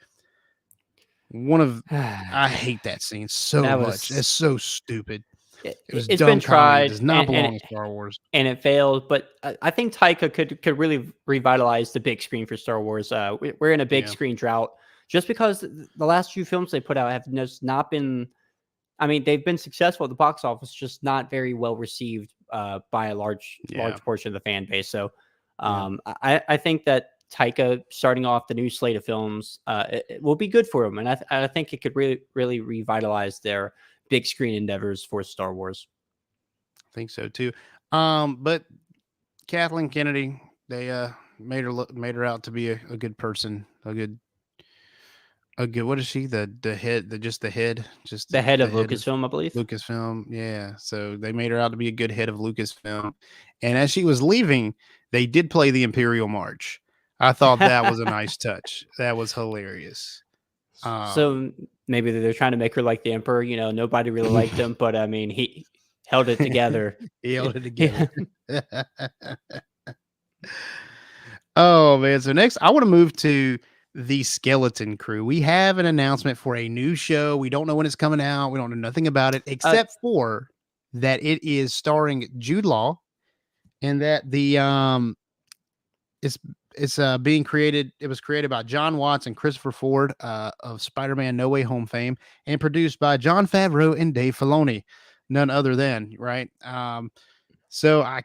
One of I hate that scene so That much. was It's so stupid. It was it's been dumb comedy. It tried does not belong in Star Wars. and it failed, but I think Taika could really revitalize the big screen for Star Wars. We're in a big Yeah. screen drought just because the last few films they put out have just not been. I mean, they've been successful at the box office, just not very well received by a large portion of the fan base. So, I think that Taika starting off the new slate of films it will be good for him, and I think it could really revitalize their big screen endeavors for Star Wars. I think so too. But Kathleen Kennedy, they made her out to be a good person, a good what is she? The head, just the head, just The head the of Lucasfilm, I believe. Lucasfilm. Yeah. So they made her out to be a good head of Lucasfilm. And as she was leaving, they did play the Imperial March. I thought that was a nice touch. That was hilarious. So maybe they're trying to make her like the Emperor. You know, nobody really liked him, but I mean, he held it together. He held it together. Oh man. So next I want to move to the Skeleton Crew. We have an announcement for a new show. We don't know when it's coming out. We don't know nothing about it except for that it is starring Jude Law and that the it's being created. It was created by John Watts and Christopher Ford of Spider-Man No Way Home fame and produced by Jon Favreau and Dave Filoni, none other than, right? So I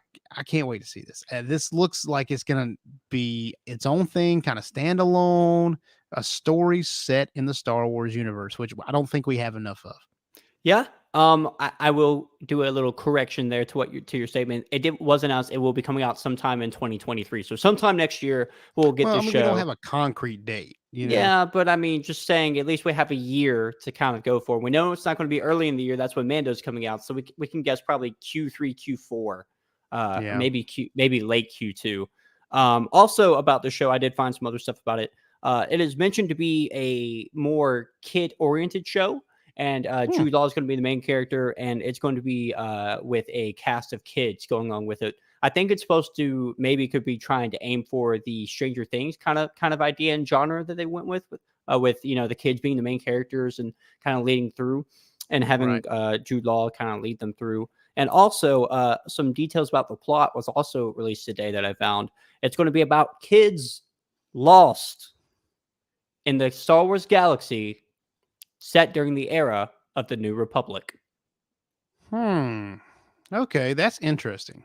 can't wait to see this. This looks like it's going to be its own thing, kind of standalone, a story set in the Star Wars universe, which I don't think we have enough of. Yeah. I will do a little correction there to your statement. Was announced it will be coming out sometime in 2023. So sometime next year we'll get the show. We don't have a concrete date. You know? Yeah, but I mean, just saying, at least we have a year to kind of go for. We know it's not going to be early in the year. That's when Mando's coming out, so we can guess probably Q3, Q4, maybe late Q2. Also about the show, I did find some other stuff about it. It is mentioned to be a more kid-oriented show. And Jude Law is going to be the main character, and it's going to be with a cast of kids going along with it. I think it's supposed to could be trying to aim for the Stranger Things kind of idea and genre that they went with the kids being the main characters and kind of leading through, and having Jude Law kind of lead them through. And also some details about the plot was also released today that I found. It's going to be about kids lost in the Star Wars galaxy, set during the era of the New Republic. Okay, that's interesting.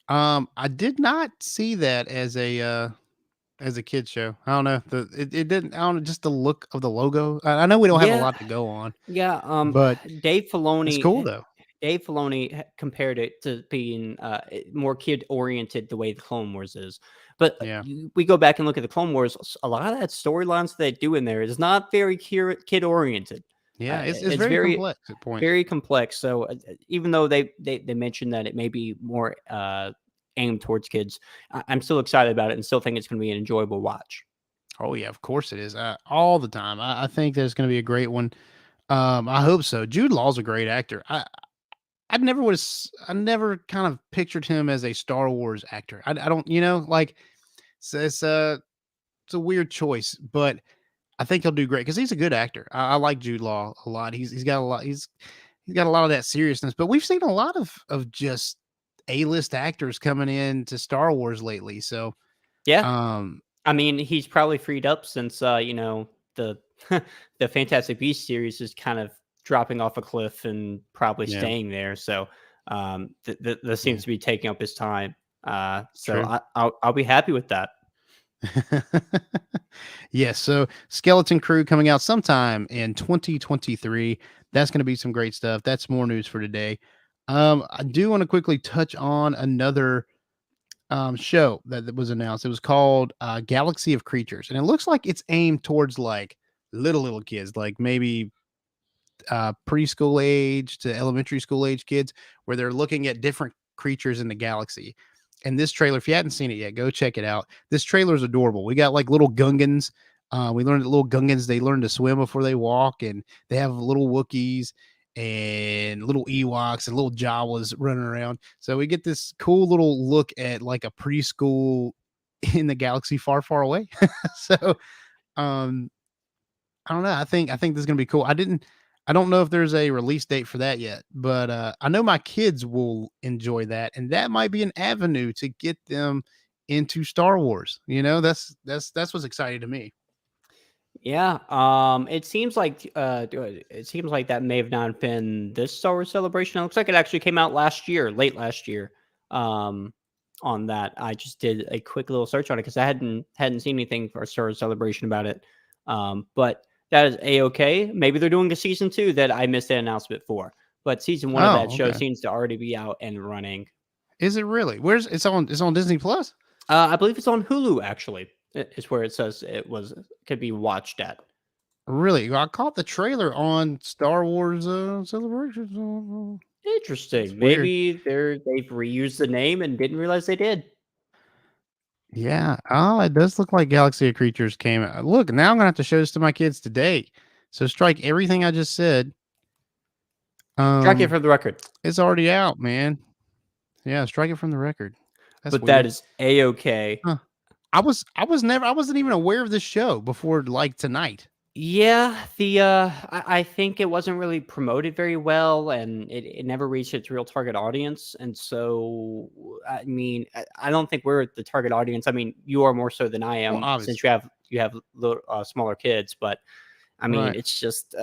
I did not see that as a kid show. I don't know. It didn't. I don't know. Just the look of the logo. I know we don't have a lot to go on. Yeah. But Dave Filoni. It's cool though. Dave Filoni compared it to being more kid oriented, the way the Clone Wars is. But we go back and look at the Clone Wars. A lot of that storylines they do in there is not very kid oriented. Yeah, it's very complex at points. Very complex. So even though they mentioned that it may be more aimed towards kids, I'm still excited about it and still think it's going to be an enjoyable watch. Oh yeah, of course it is. All the time. I think there's going to be a great one. I hope so. Jude Law's a great actor. I never kind of pictured him as a Star Wars actor. I don't, like it's a weird choice, but I think he'll do great because he's a good actor. I like Jude Law a lot. He's got a lot. He's got a lot of that seriousness, but we've seen a lot of just A-list actors coming in to Star Wars lately. So yeah, I mean, he's probably freed up since the the Fantastic Beasts series is kind of dropping off a cliff and probably staying there. So this seems to be taking up his time. So True. I'll be happy with that. Yes, so Skeleton Crew coming out sometime in 2023. That's going to be some great stuff. That's more news for today. I do want to quickly touch on another show that was announced. It was called Galaxy of Creatures, and it looks like it's aimed towards like little kids, like maybe preschool age to elementary school age kids, where they're looking at different creatures in the galaxy. And this trailer, if you hadn't seen it yet, go check it out. This trailer is adorable. We got like little Gungans. We learned that little Gungans, they learn to swim before they walk, and they have little Wookiees and little Ewoks and little Jawas running around. So we get this cool little look at like a preschool in the galaxy far, far away. So um I don't know. I think this is gonna be cool. I don't know if there's a release date for that yet, but I know my kids will enjoy that, and that might be an avenue to get them into Star Wars. You know, that's what's exciting to me. Yeah. It seems like that may have not been this Star Wars celebration. It looks like it actually came out last year, late last year. Um, on that, I just did a quick little search on it because I hadn't seen anything for a Star Wars celebration about it. But that is a-okay. Maybe they're doing a season 2 that I missed an announcement for. But season 1 of that show Okay. seems to already be out and running. Is it really? Where's it's on? It's on Disney Plus. I believe it's on Hulu. Actually, is where it says could be watched at. Really? I caught the trailer on Star Wars Celebration. Interesting. It's weird. Maybe they've reused the name and didn't realize they did. Yeah. Oh, it does look like Galaxy of Creatures came out. Look, now I'm gonna have to show this to my kids today. So strike everything I just said. Strike it for the record. It's already out, man. Yeah, strike it from the record. That's But weird. that is a-okay. Huh. I wasn't even aware of this show before like tonight. Yeah, I think it wasn't really promoted very well, and it never reached its real target audience. And so, I mean, I don't think we're the target audience. I mean, you are more so than I am, Well, since you have little, smaller kids. But I mean, Right. it's just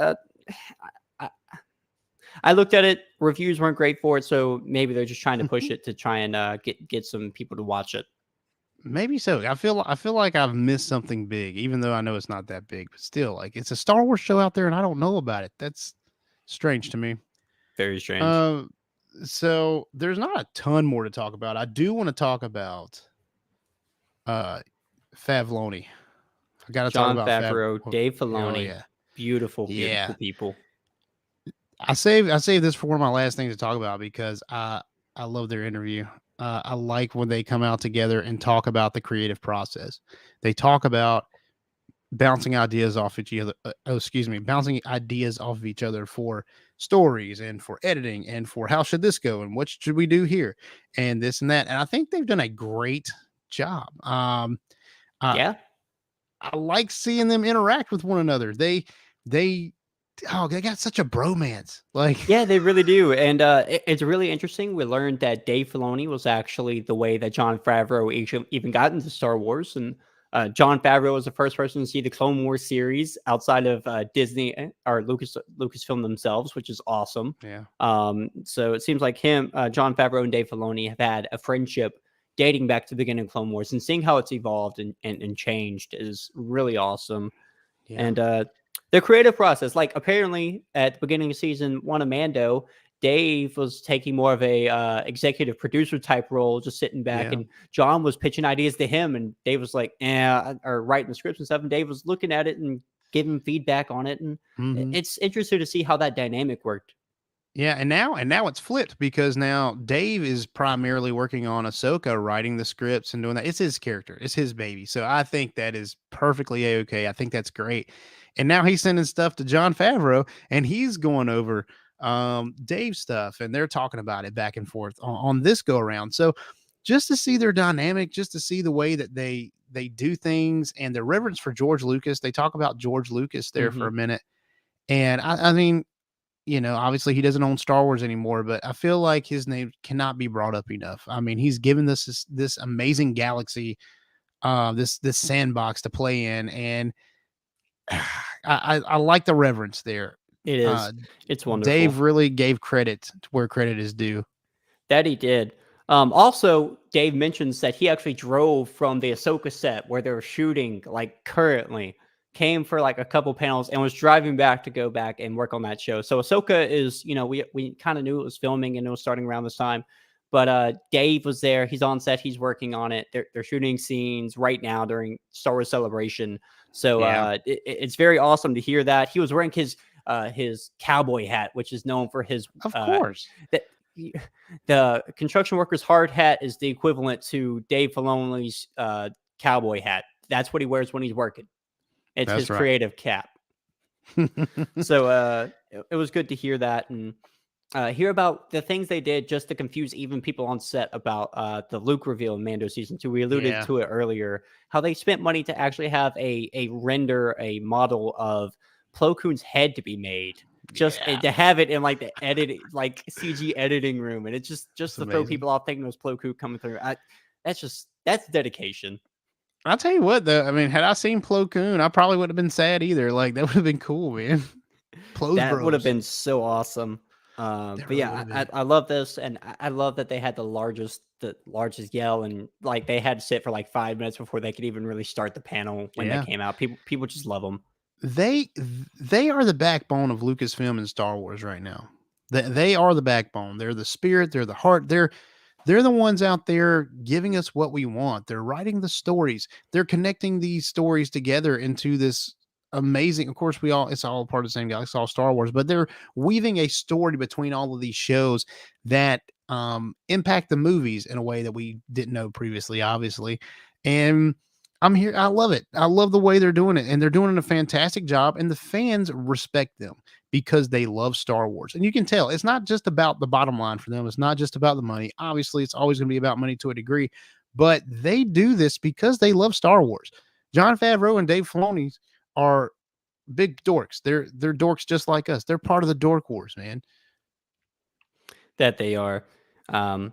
I looked at it. Reviews weren't great for it, so maybe they're just trying to push it to try and get some people to watch it. Maybe so. I feel like I've missed something big, even though I know it's not that big, but still, like it's a Star Wars show out there and I don't know about it. That's strange to me. Very strange. So there's not a ton more to talk about. I do want to talk about Favloni. I gotta John talk about Favreau, Dave Filoni, Oh, yeah. beautiful Yeah. people. I saved this for one of my last things to talk about because I love their interview. I like when they come out together and talk about the creative process. They talk about bouncing ideas off each other. Bouncing ideas off of each other for stories and for editing and for how should this go and what should we do here and this and that. And I think they've done a great job. Yeah. I like seeing them interact with one another. They got such a bromance. Like, Yeah, they really do. And it's really interesting. We learned that Dave Filoni was actually the way that John Favreau even got into Star Wars. And John Favreau was the first person to see the Clone Wars series outside of Disney or Lucasfilm themselves, which is awesome. yeah. So it seems like John Favreau and Dave Filoni have had a friendship dating back to the beginning of Clone Wars, and seeing how it's evolved and changed is really awesome. Yeah. And the creative process, like apparently at the beginning of season 1 of Mando, Dave was taking more of a executive producer type role, just sitting back, Yeah. and John was pitching ideas to him, and Dave was like, or writing the scripts and stuff, and Dave was looking at it and giving feedback on it, and Mhm. it's interesting to see how that dynamic worked. Yeah, and now it's flipped because now Dave is primarily working on Ahsoka, writing the scripts and doing that. It's his character, it's his baby. So I think that is perfectly okay. I think that's great. And now he's sending stuff to John Favreau, and he's going over Dave's stuff, and they're talking about it back and forth on this go around. So just to see their dynamic, just to see the way that they do things, and their reverence for George Lucas. They talk about George Lucas there for a minute, and I mean, you know, obviously he doesn't own Star Wars anymore, but I feel like his name cannot be brought up enough. I mean, he's given us this amazing galaxy, this sandbox to play in, and I like the reverence there. It is. It's wonderful. Dave really gave credit to where credit is due. That he did. Also, Dave mentions that he actually drove from the Ahsoka set where they were shooting, like currently, came for like a couple panels and was driving back to go back and work on that show. So Ahsoka is, we kind of knew it was filming and it was starting around this time. But Dave was there. He's on set. He's working on it. They're shooting scenes right now during Star Wars Celebration. So it's very awesome to hear that. He was wearing his cowboy hat, which is known for his Of course. The construction worker's hard hat is the equivalent to Dave Filoni's cowboy hat. That's what he wears when he's working. It's That's his right. creative cap. So it was good to hear that and hear about the things they did just to confuse even people on set about the Luke reveal in Mando Season 2. We alluded to it earlier, how they spent money to actually have a model of Plo Koon's head to be made. Just to have it in like the CG editing room, and it's just to throw people off thinking it was Plo Koon coming through. That's dedication. I'll tell you what, though. I mean, had I seen Plo Koon, I probably wouldn't have been sad either. Like that would have been cool, man. That would have been so awesome. But yeah, I love this, and I love that they had the largest yell, and like they had to sit for like 5 minutes before they could even really start the panel when they came out. People just love them. They are the backbone of Lucasfilm and Star Wars right now. They are the backbone. They're the spirit. They're the heart. They're the ones out there giving us what we want. They're writing the stories. They're connecting these stories together into this amazing. Of course, it's all part of the same galaxy, it's all Star Wars, but they're weaving a story between all of these shows that impact the movies in a way that we didn't know previously, obviously. And I'm here. I love it. I love the way they're doing it, and they're doing a fantastic job. And the fans respect them because they love Star Wars. And you can tell it's not just about the bottom line for them. It's not just about the money. Obviously, it's always going to be about money to a degree, but they do this because they love Star Wars. Jon Favreau and Dave Filoni are big dorks. They're dorks just like us. They're part of the Dork Wars, man. That they are. And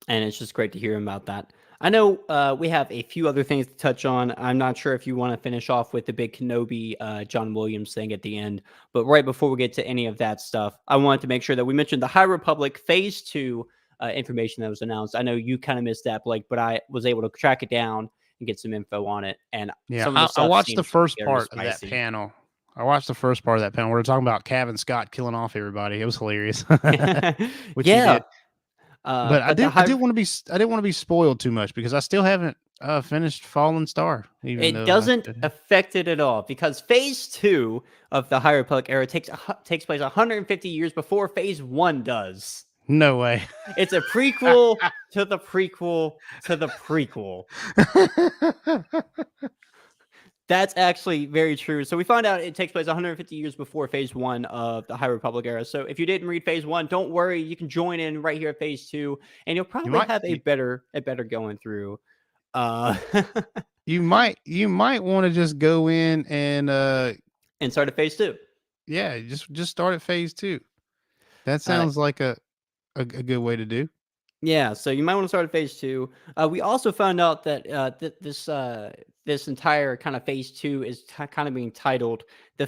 it's just great to hear about that. I know we have a few other things to touch on. I'm not sure if you want to finish off with the big Kenobi John Williams thing at the end, but right before we get to any of that stuff, I wanted to make sure that we mentioned the High Republic Phase 2 information that was announced. I know you kind of missed that, Blake, but I was able to track it down and get some info on it. And I watched the first part of that panel. Where they're talking about Cav and Scott killing off everybody. It was hilarious. Which he did. But I didn't want to be spoiled too much because I still haven't finished Fallen Star. It doesn't affect it at all because Phase 2 of the High Republic era takes place 150 years before Phase 1 does. No way. It's a prequel to the prequel to the prequel. That's actually very true. So we found out it takes place 150 years before Phase 1 of the High Republic era. So if you didn't read Phase 1, don't worry. You can join in right here at Phase 2, and you'll probably have a better going through. You might want to just go in and start at Phase 2. Yeah, just start at Phase 2. That sounds like a good way to do. Yeah, so you might want to start at Phase 2. We also found out that this entire kind of Phase 2 is kind of being titled The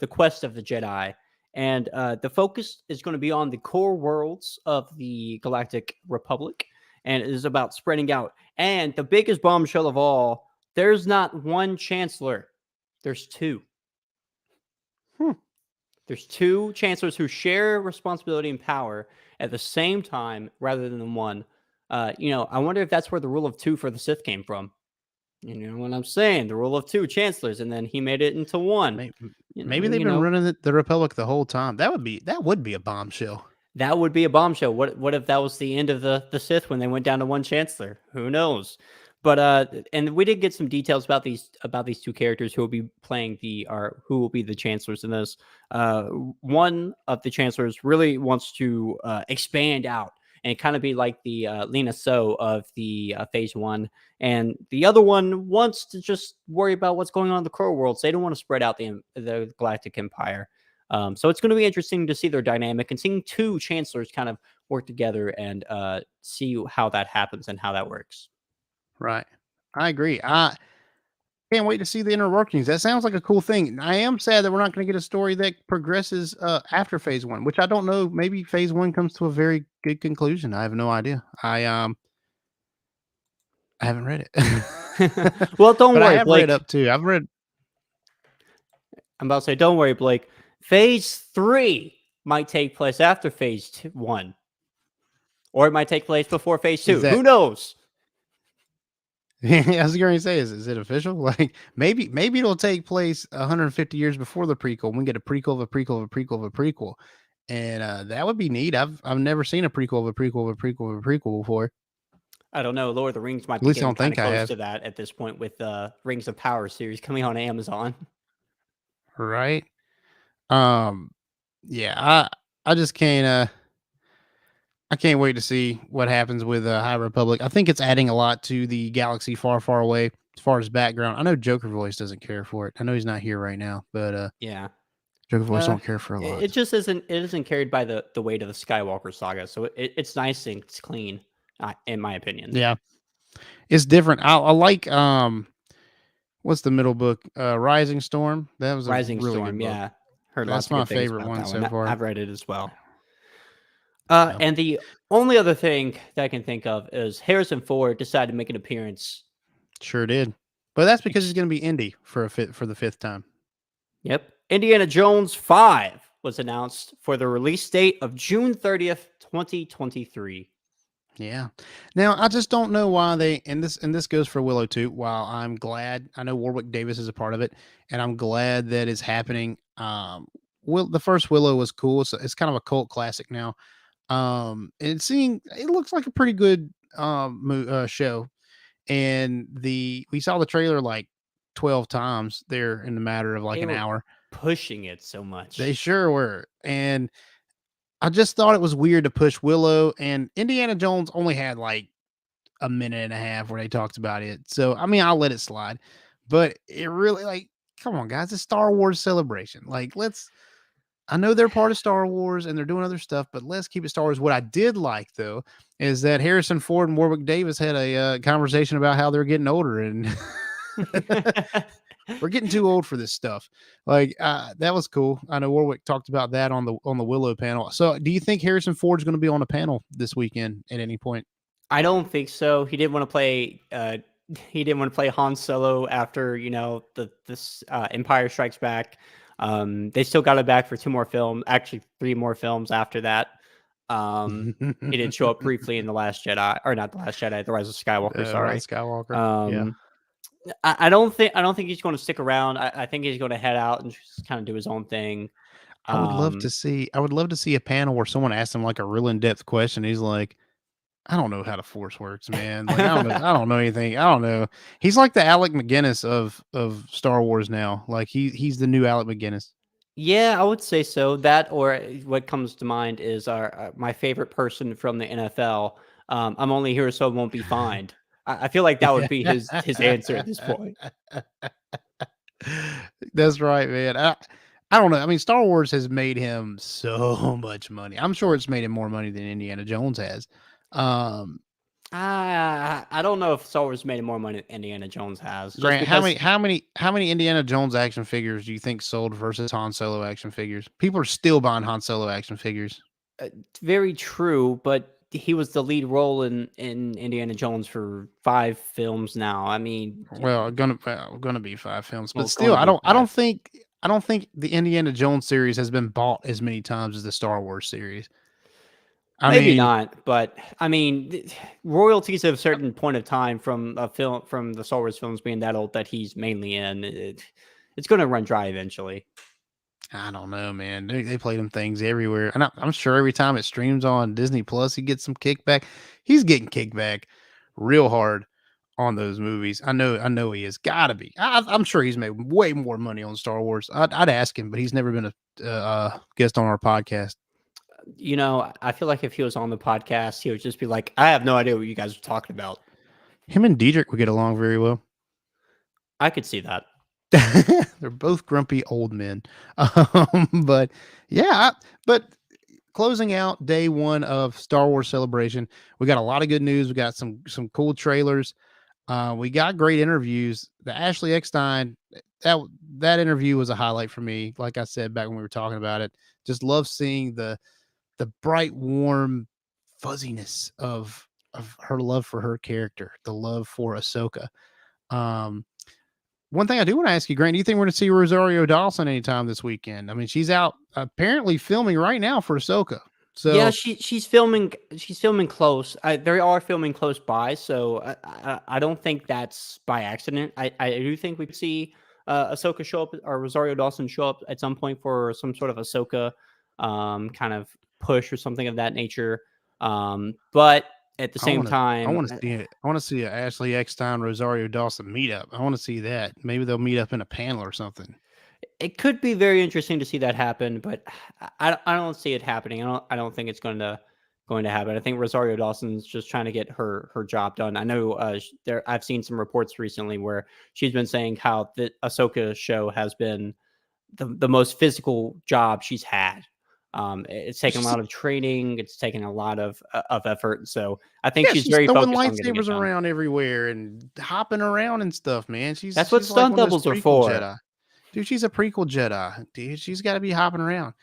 Quest of the Jedi. And the focus is going to be on the core worlds of the Galactic Republic. And it is about spreading out. And the biggest bombshell of all, there's not one Chancellor. There's two. There's two Chancellors who share responsibility and power at the same time rather than one. I wonder if that's where the rule of two for the Sith came from. You know what I'm saying? The rule of two Chancellors, and then he made it into one. Maybe they've been running the Republic the whole time. That would be a bombshell. That would be a bombshell. What if that was the end of the Sith when they went down to one Chancellor? Who knows? But and we did get some details about these two characters who will be playing who will be the Chancellors in this. One of the Chancellors really wants to expand out and kind of be like the Lena So of the Phase 1, and the other one wants to just worry about what's going on in the core worlds. They don't want to spread out the Galactic Empire. So it's going to be interesting to see their dynamic and seeing two Chancellors kind of work together and see how that happens and how that works. Right. I agree. can't wait to see the inner workings. That sounds like a cool thing. I am sad that we're not going to get a story that progresses after phase 1, which I don't know. Maybe phase 1 comes to a very good conclusion. I have no idea. I haven't read it. Well, don't But I worry, have Blake. read up to. I've read. I'm about to say, don't worry, Blake. Phase 3 might take place after phase 1. Or it might take place before phase 2. that- Who knows? I was going to say, is it official? Like maybe it'll take place 150 years before the prequel. We get a prequel of a prequel of a prequel of a prequel, and that would be neat. I've never seen a prequel of a prequel of a prequel of a prequel before. I don't know. Lord of the Rings might At be least I getting don't kind of think I close have. to that at this point with the Rings of Power series coming on Amazon. Right? Yeah. I just can't. I can't wait to see what happens with High Republic. I think it's adding a lot to the galaxy far, far away as far as background. I know Joker Voice doesn't care for it. I know he's not here right now, but Yeah. Joker Voice don't care for a lot. It just isn't. It isn't carried by the weight of the Skywalker saga, so it's nice and it's clean, in my opinion. Yeah, it's different. I like what's the middle book? Rising Storm. That was a Rising really Storm. good book. Yeah, heard That's lots of my good things favorite about one that so far. I've read it as well. And the only other thing that I can think of is Harrison Ford decided to make an appearance. Sure did, but that's because he's going to be Indy for the 5th time. Yep, Indiana Jones 5 was announced for the release date of June 30th, 2023. Yeah. Now I just don't know why they and this goes for Willow II. While I'm glad, I know Warwick Davis is a part of it, and I'm glad that it's happening. The first Willow was cool, so it's kind of a cult classic now. And it looks like a pretty good show, and we saw the trailer like 12 times there in the matter of like They an were hour. pushing it so much. They sure were, and I just thought it was weird to push Willow, and Indiana Jones only had like a minute and a half where they talked about it. So, I mean, I'll let it slide, but it really like, come on guys, it's Star Wars celebration. Like, I know they're part of Star Wars and they're doing other stuff, but let's keep it Star Wars. What I did like though, is that Harrison Ford and Warwick Davis had a conversation about how they're getting older and we're getting too old for this stuff. Like that was cool. I know Warwick talked about that on the Willow panel. So do you think Harrison Ford's going to be on a panel this weekend at any point? I don't think so. He didn't want to play. He didn't want to play Han Solo after this Empire Strikes Back. They still got it back for 2 more films, actually 3 more films after that. He did show up briefly in The Last Jedi, or not The Last Jedi, The Rise of Skywalker. Sorry, Rise of Skywalker. Yeah. I don't think he's going to stick around. I think he's going to head out and just kind of do his own thing. I would love to see a panel where someone asks him like a real in-depth question. He's like, I don't know how the Force works, man. Like, I don't know anything. I don't know. He's like the Alec McGinnis of Star Wars now. Like he's the new Alec McGinnis. Yeah, I would say so. That, or what comes to mind is my favorite person from the NFL. I'm only here so it won't be fined. I feel like that would be his answer at this point. That's right, man. I don't know. I mean, Star Wars has made him so much money. I'm sure it's made him more money than Indiana Jones has. I don't know if Star Wars made more money than Indiana Jones has. Grant, how many Indiana Jones action figures do you think sold versus Han Solo action figures? People are still buying Han Solo action figures. Very true, but he was the lead role in Indiana Jones for 5 films now. I mean, well, gonna be 5 films, but Well, still, gonna be I don't think the Indiana Jones series has been bought as many times as the Star Wars series. Maybe not, but I mean, royalties at a certain point of time from the Star Wars films being that old that he's mainly in, it's going to run dry eventually. I don't know, man. They play them things everywhere, and I'm sure every time it streams on Disney Plus, he gets some kickback. He's getting kickback real hard on those movies. I know he has. Gotta be. I'm sure he's made way more money on Star Wars. I'd ask him, but he's never been a guest on our podcast. You know, I feel like if he was on the podcast, he would just be like, I have no idea what you guys are talking about. Him and Diedrich would get along very well. I could see that. They're both grumpy old men. But yeah, but closing out day 1 of Star Wars Celebration, we got a lot of good news. We got some cool trailers. We got great interviews. The Ashley Eckstein, that interview was a highlight for me. Like I said back when we were talking about it, just love seeing the bright, warm fuzziness of her love for her character, the love for Ahsoka. Um, One thing I do want to ask you, Grant, do you think we're going to see Rosario Dawson anytime this weekend? I mean, she's out apparently filming right now for Ahsoka. Yeah, So she's filming. She's filming close. They are filming close by, so I don't think that's by accident. I do think we could see Ahsoka show up or Rosario Dawson show up at some point for some sort of Ahsoka kind of push or something of that nature. But at the same I time, want to see it. I want to see a Ashley Eckstein Rosario Dawson meetup. I want to see that. Maybe they'll meet up in a panel or something. it could be very interesting to see that happen, but I don't see it happening. I don't think it's going to happen. I think Rosario Dawson's just trying to get her job done. I know I've seen some reports recently where she's been saying how the Ahsoka show has been the most physical job she's had. It's taken a lot of training. It's taken a lot of effort. So I think Yeah, she's she's very throwing focused on getting it lightsabers done. around everywhere and hopping around and stuff, man. That's what She's like stunt one of those doubles are prequel for. Jedi. Dude, she's a prequel Jedi. Dude, she's got to be hopping around.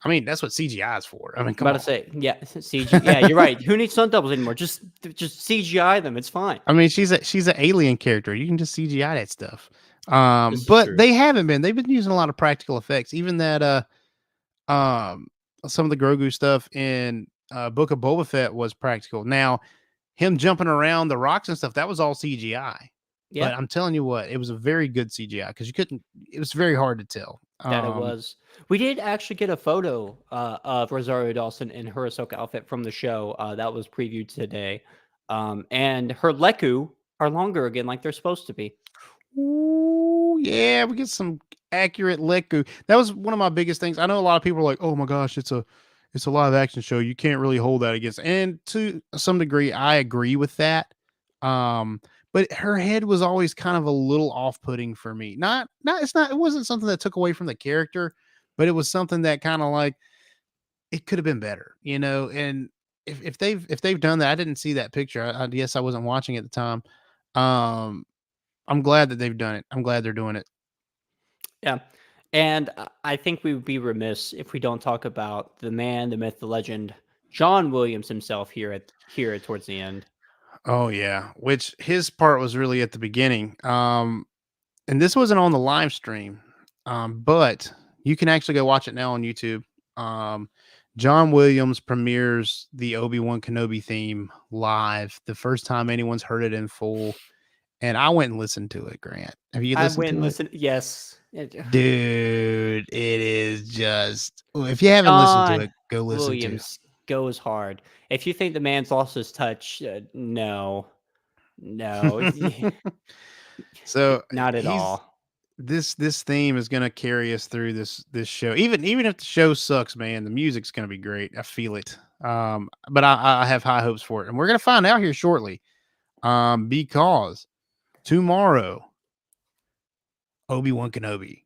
I mean, that's what CGI is for. I mean, I'm come about on. to say, yeah, CG. Yeah, you're right. Who needs stunt doubles anymore? Just CGI them. It's fine. I mean, she's an alien character. You can just CGI that stuff. This is But true. they haven't been. They've been using a lot of practical effects. Even that some of the Grogu stuff in Book of Boba Fett was practical. Now, him jumping around the rocks and stuff, that was all CGI. Yeah, But I'm telling you what, it was a very good CGI because you couldn't. It was very hard to tell. that it was. We did actually get a photo of Rosario Dawson in her Ahsoka outfit from the show that was previewed today, and her Leku are longer again, like they're supposed to be. Ooh, yeah, we get some accurate Leku. That was one of my biggest things. I know a lot of people are like, "Oh my gosh, it's a live action show. You can't really hold that against." And to some degree, I agree with that. But her head was always kind of a little off-putting for me. It wasn't something that took away from the character, but it was something that kind of like it could have been better, you know. And if they've done that, I didn't see that picture. I guess I wasn't watching at the time. Um, I'm glad that they've done it. I'm glad they're doing it. Yeah. And I think we would be remiss if we don't talk about the man, the myth, the legend, John Williams himself here towards the end. Oh yeah, which his part was really at the beginning. And this wasn't on the live stream. But you can actually go watch it now on YouTube. John Williams premieres the Obi-Wan Kenobi theme live, the first time anyone's heard it in full. And I went and listened to it, Grant. Have you I listened went and to it? listened. Yes. Dude, it is just if you haven't listened to John it, go listen to it. Williams goes hard. If you think the man's lost his touch, no. So Not at all. this theme is gonna carry us through this show. Even if the show sucks, man, the music's gonna be great. I feel it. But I have high hopes for it, and we're gonna find out here shortly. Because tomorrow, Obi-Wan Kenobi.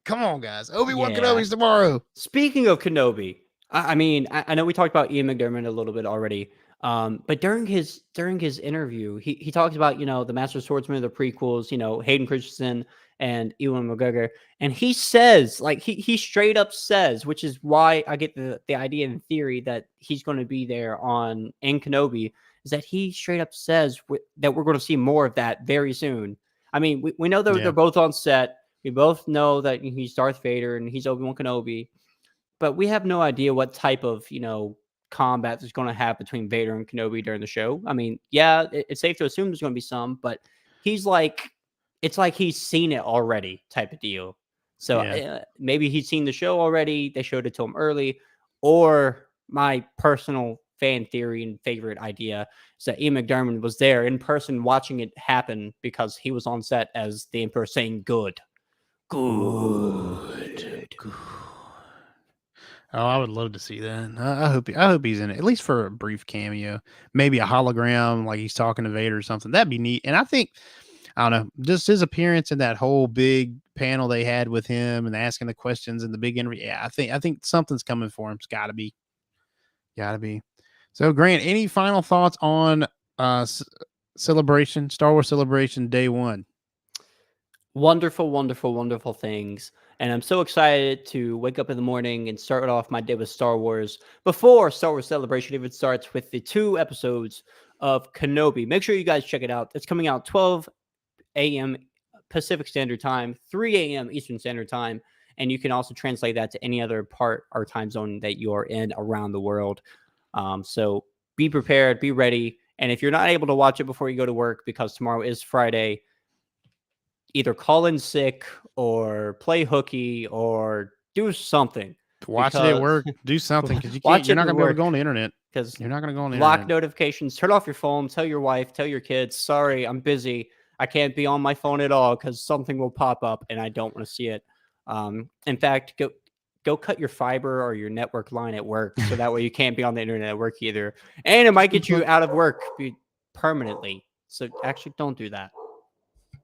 Come on, guys. Obi-Wan Yeah. Kenobi's tomorrow. Speaking of Kenobi, I mean, I know we talked about Ian McDermott a little bit already, but during his interview, he talked about the Master Swordsman of the prequels, Hayden Christensen and Ewan McGregor, and he says, like he straight up says, which is why I get the idea and theory that he's going to be there in Kenobi, is that he straight up says that we're going to see more of that very soon. I mean, we know that they're both on set. We both know that he's Darth Vader and he's Obi-Wan Kenobi, but we have no idea what type of, combat there's going to have between Vader and Kenobi during the show. I mean, yeah, it's safe to assume there's going to be some, but it's like he's seen it already type of deal. So maybe he's seen the show already. They showed it to him early, or my personal fan theory and favorite idea is that Ian McDermott was there in person watching it happen because he was on set as the Emperor saying good. Oh, I would love to see that. I hope he's in it, at least for a brief cameo, maybe a hologram, like he's talking to Vader or something. That'd be neat. And I don't know, just his appearance in that whole big panel they had with him and asking the questions and the big interview. Yeah, I think something's coming for him. It's gotta be. So, Grant, any final thoughts on celebration, Star Wars Celebration Day 1. Wonderful, wonderful, wonderful things. And I'm so excited to wake up in the morning and start off my day with Star Wars before Star Wars Celebration even starts with the 2 episodes of Kenobi. Make sure you guys check it out. It's coming out 12 a.m. Pacific Standard Time, 3 a.m. Eastern Standard Time. And you can also translate that to any other part or time zone that you are in around the world. So be prepared, be ready. And if you're not able to watch it before you go to work, because tomorrow is Friday, either call in sick or play hooky or do something. Watch it at work. Do something because you're not going to be able to go on the internet. Because you're not going to go on the block internet. Notifications. Turn off your phone. Tell your wife. Tell your kids. Sorry, I'm busy. I can't be on my phone at all because something will pop up and I don't want to see it. In fact, go cut your fiber or your network line at work so that way you can't be on the internet at work either. And it might get you out of work permanently. So actually, don't do that.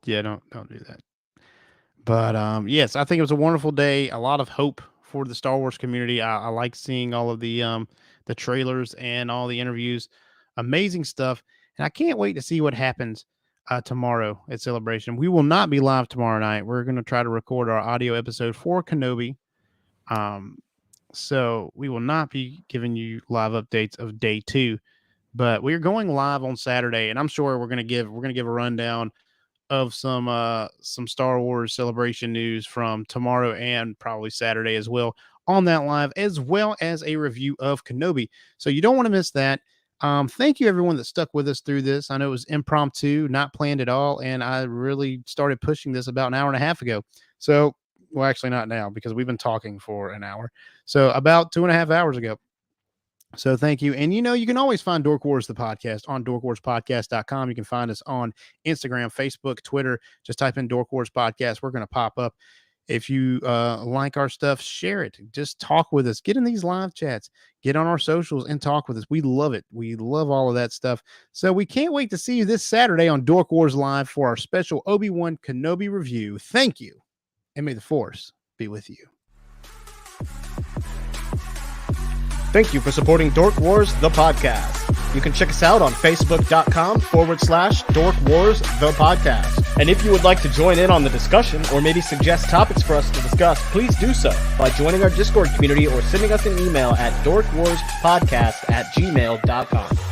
Yeah, don't do that. But yes, I think it was a wonderful day. A lot of hope for the Star Wars community. I like seeing all of the trailers and all the interviews. Amazing stuff, and I can't wait to see what happens tomorrow at Celebration. We will not be live tomorrow night. We're going to try to record our audio episode for Kenobi. So we will not be giving you live updates of day 2, but we're going live on Saturday, and I'm sure we're going to give a rundown of some Star Wars Celebration news from tomorrow and probably Saturday as well on that live, as well as a review of Kenobi. So you don't want to miss that. Thank you everyone that stuck with us through this. I know it was impromptu, not planned at all, and I really started pushing this about an hour and a half ago. So, well, actually not now because we've been talking for an hour. So about 2.5 hours ago. So thank you. And, you can always find Dork Wars, the podcast, on dorkwarspodcast.com. You can find us on Instagram, Facebook, Twitter. Just type in Dork Wars Podcast. We're going to pop up. If you like our stuff, share it. Just talk with us. Get in these live chats. Get on our socials and talk with us. We love it. We love all of that stuff. So we can't wait to see you this Saturday on Dork Wars Live for our special Obi-Wan Kenobi review. Thank you. And may the Force be with you. Thank you for supporting Dork Wars, the podcast. You can check us out on Facebook.com/Dork Wars, the podcast. And if you would like to join in on the discussion or maybe suggest topics for us to discuss, please do so by joining our Discord community or sending us an email at dorkwarspodcast@gmail.com.